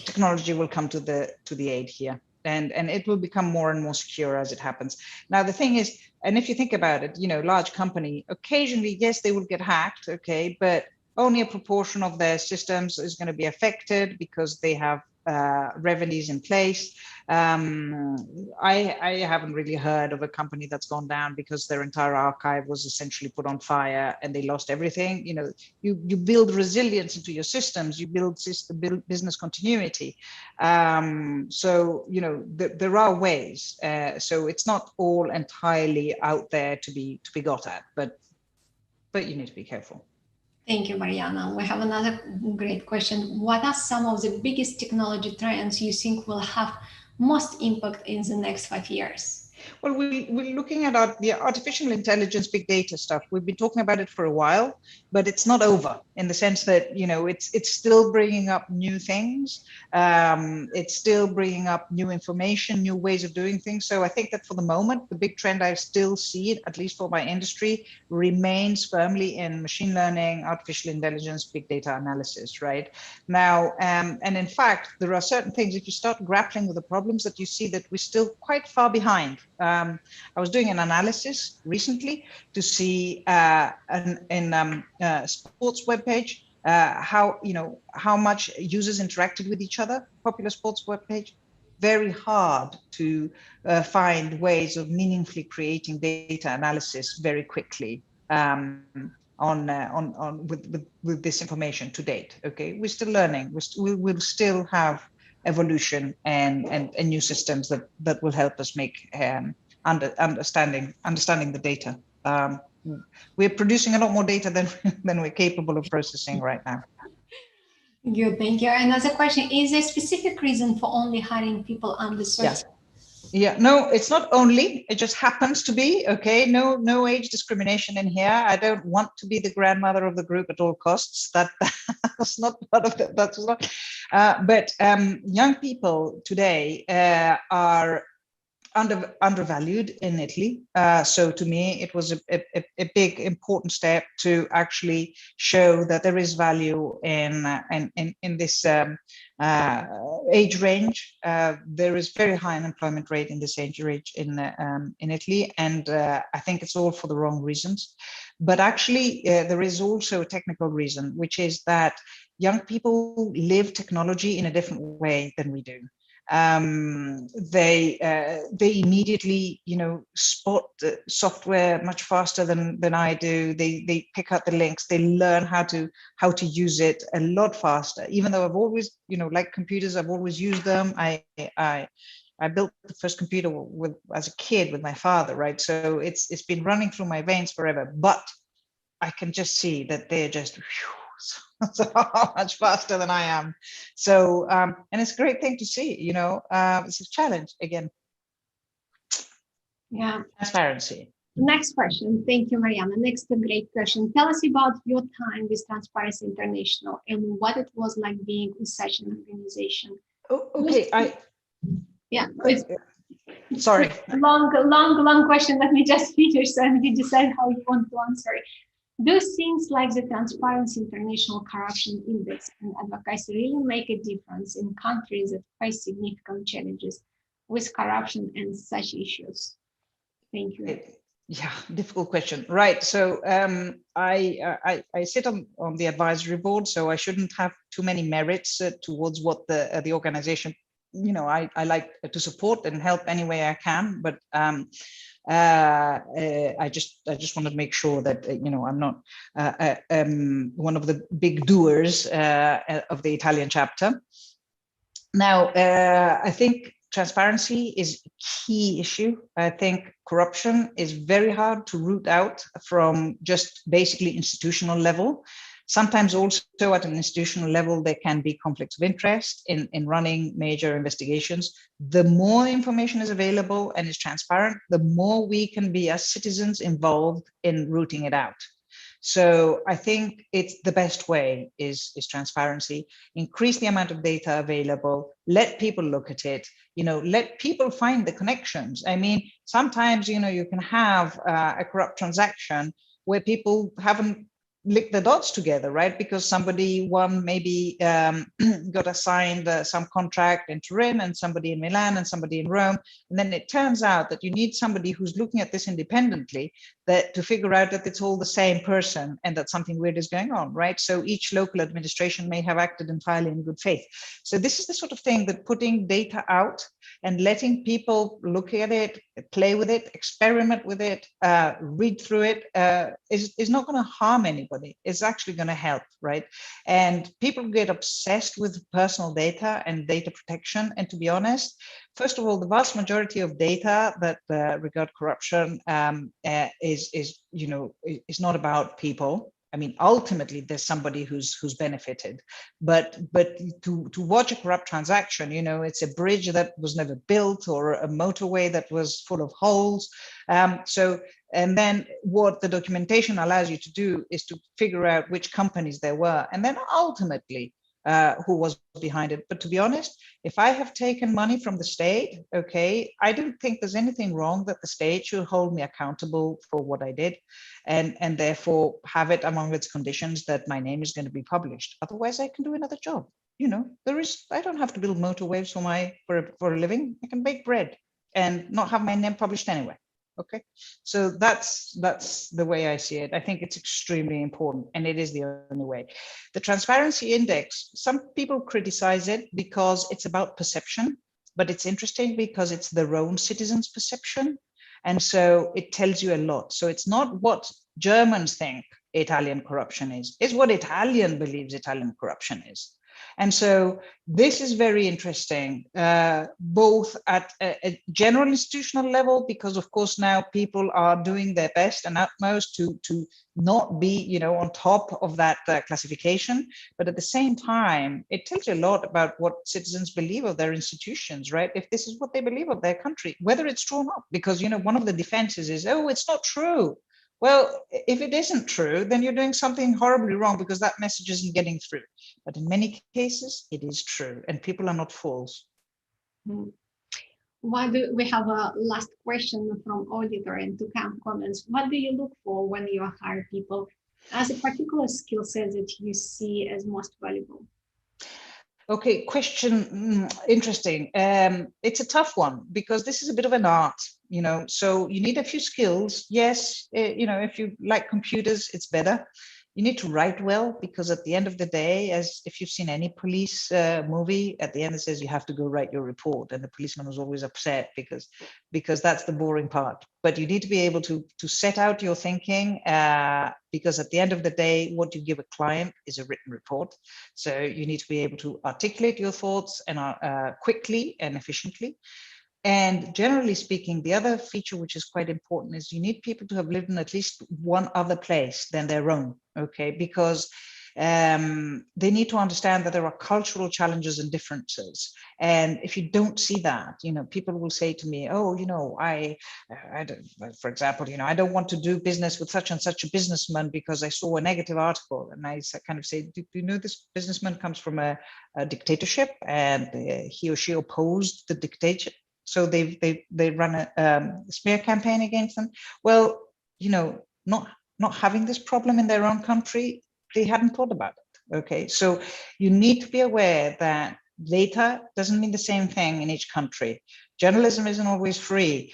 technology will come to the aid here, and it will become more and more secure as it happens. Now the thing is, and if you think about it, large company, occasionally, yes, they will get hacked, okay, but only a proportion of their systems is going to be affected because they have revenues in place. I haven't really heard of a company that's gone down because their entire archive was essentially put on fire and they lost everything. You build resilience into your systems, you build business continuity. So there are ways. So it's not all entirely out there to be got at, but you need to be careful. Thank you, Marianna. We have another great question. What are some of the biggest technology trends you think will have most impact in the next 5 years? Well, we're looking at the artificial intelligence, big data stuff. We've been talking about it for a while, but it's not over in the sense that, it's still bringing up new things. It's still bringing up new information, new ways of doing things. So I think that for the moment, the big trend I still see, at least for my industry, remains firmly in machine learning, artificial intelligence, big data analysis, right? Now, and in fact, there are certain things, if you start grappling with the problems, that you see that we're still quite far behind. I was doing an analysis recently to see in sports webpage how much users interacted with each other. Popular sports webpage, very hard to find ways of meaningfully creating data analysis very quickly with this information to date. Okay, we're still learning. We'll still have evolution and new systems that will help us make understanding the data. We're producing a lot more data than we're capable of processing right now. Good, thank you. Another question: is there a specific reason for only hiring people under 30? Yeah, no, it's not only, it just happens to be, okay, no age discrimination in here. I don't want to be the grandmother of the group at all costs. That's not part of that. That's not, but young people today are undervalued in Italy. So to me, it was a big, important step to actually show that there is value in this age range. There is very high unemployment rate in this age range in Italy, and I think it's all for the wrong reasons. But actually, there is also a technical reason, which is that young people live technology in a different way than we do. They immediately, spot the software much faster than I do. They pick up the links. They learn how to use it a lot faster. Even though I've always, like computers, I've always used them. I built the first computer as a kid with my father, right? So it's been running through my veins forever. But I can just see that they're just so much faster than I am. So and it's a great thing to see. It's a challenge again. Yeah. Transparency. Next question. Thank you, Marianna. Next, a great question. Tell us about your time with Transparency International and what it was like being in such an organization. Oh, okay. Yeah. Sorry. Long question. Let me just finish and you decide how you want to answer it. Do things like the Transparency International Corruption Index and advocacy really make a difference in countries that face significant challenges with corruption and such issues? Thank you. Yeah, difficult question. Right. So I sit on the advisory board, so I shouldn't have too many merits towards what the organization, I like to support and help any way I can. But I just want to make sure that I'm not one of the big doers of the Italian chapter. Now, I think transparency is a key issue. I think corruption is very hard to root out from just basically institutional level. Sometimes also at an institutional level, there can be conflicts of interest in running major investigations. The more information is available and is transparent, the more we can be as citizens involved in rooting it out. So I think it's the best way is transparency, increase the amount of data available, let people look at it, let people find the connections. I mean, sometimes, you can have a corrupt transaction where people haven't lick the dots together, right? Because somebody maybe got assigned some contract in Turin and somebody in Milan and somebody in Rome. And then it turns out that you need somebody who's looking at this independently to figure out that it's all the same person and that something weird is going on, right? So each local administration may have acted entirely in good faith. So this is the sort of thing that putting data out and letting people look at it, play with it, experiment with it, read through it is not going to harm anybody. It's actually going to help, right? And people get obsessed with personal data and data protection. And to be honest, first of all, the vast majority of data that regard corruption is not about people. I mean, ultimately, there's somebody who's benefited, but to watch a corrupt transaction, it's a bridge that was never built or a motorway that was full of holes. And then what the documentation allows you to do is to figure out which companies there were, and then ultimately who was behind it. But to be honest, if I have taken money from the state, okay, I don't think there's anything wrong that the state should hold me accountable for what I did, and therefore have it among its conditions that my name is going to be published. Otherwise, I can do another job. I don't have to build motorways for a living. I can bake bread and not have my name published anyway. Okay, so that's the way I see it. I think it's extremely important, and it is the only way. The Transparency Index, some people criticize it because it's about perception, but it's interesting because it's their own citizens' perception, and so it tells you a lot. So it's not what Germans think Italian corruption is, it's what Italian believes Italian corruption is. And so this is very interesting, both at a general institutional level, because of course now people are doing their best and utmost to not be, on top of that classification. But at the same time, it tells you a lot about what citizens believe of their institutions, right? If this is what they believe of their country, whether it's true or not, because, one of the defenses is, oh, it's not true. Well, if it isn't true, then you're doing something horribly wrong because that message isn't getting through. But in many cases, it is true, and people are not fools. We have a last question from auditor and to come comments. What do you look for when you hire people as a particular skill set that you see as most valuable? Okay, question, interesting. It's a tough one because this is a bit of an art, so you need a few skills. Yes, if you like computers, it's better. You need to write well because at the end of the day, as if you've seen any police movie, at the end it says you have to go write your report, and the policeman was always upset because that's the boring part. But you need to be able to set out your thinking because at the end of the day, what you give a client is a written report. So you need to be able to articulate your thoughts and quickly and efficiently. And generally speaking, the other feature which is quite important is you need people to have lived in at least one other place than their own, okay? Because they need to understand that there are cultural challenges and differences. And if you don't see that, people will say to me, oh, I don't, for example, I don't want to do business with such and such a businessman because I saw a negative article. And I kind of say, do you know this businessman comes from a dictatorship and he or she opposed the dictatorship? So they run a smear campaign against them. Well, not having this problem in their own country, they hadn't thought about it. Okay, so you need to be aware that data doesn't mean the same thing in each country. Journalism isn't always free.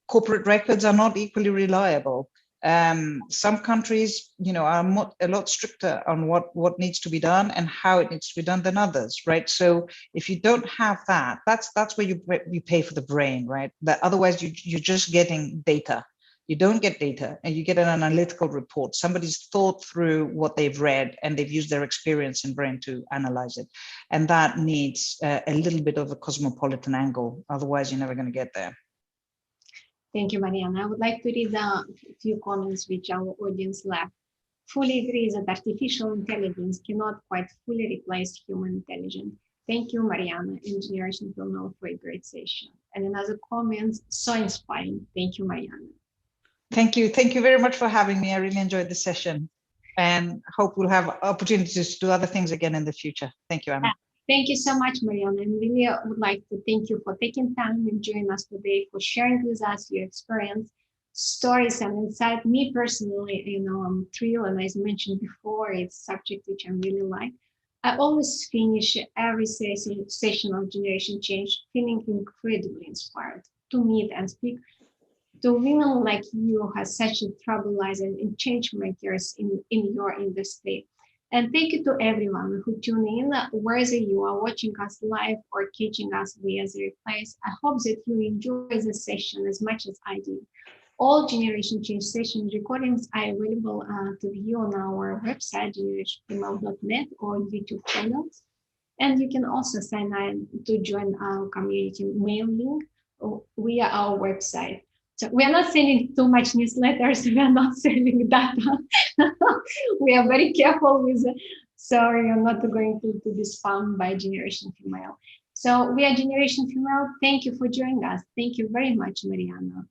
Corporate records are not equally reliable. Some countries, are a lot stricter on what needs to be done and how it needs to be done than others, right? So if you don't have that, that's where you pay for the brain, right? That otherwise you're just getting data. You don't get data and you get an analytical report. Somebody's thought through what they've read and they've used their experience in brain to analyze it. And that needs a little bit of a cosmopolitan angle. Otherwise, you're never going to get there. Thank you, Marianna. I would like to read a few comments which our audience left. Fully agree that artificial intelligence cannot quite fully replace human intelligence. Thank you, Marianna and Generation Will Know for a great session. And another comment, so inspiring. Thank you, Marianna. Thank you. Thank you very much for having me. I really enjoyed the session and hope we'll have opportunities to do other things again in the future. Thank you, Anna. Thank you so much, Marianna. And really would like to thank you for taking time and joining us today, for sharing with us your experience, stories, and insight. Me personally, I'm thrilled, and as mentioned before, it's a subject which I really like. I always finish every session of Generation Change feeling incredibly inspired to meet and speak to women like you who have such a trailblazers and change makers in your industry. And thank you to everyone who tune in, whether you are watching us live or catching us via the replays. I hope that you enjoy the session as much as I did. All Generation Change session recordings are available to view on our website, generationfemale.net or YouTube channels. And you can also sign in to join our community mailing via our website. So we are not sending too much newsletters. We are not selling data. We are very careful with it. So you're not going to be spammed by Generation Female. So we are Generation Female. Thank you for joining us. Thank you very much, Marianna.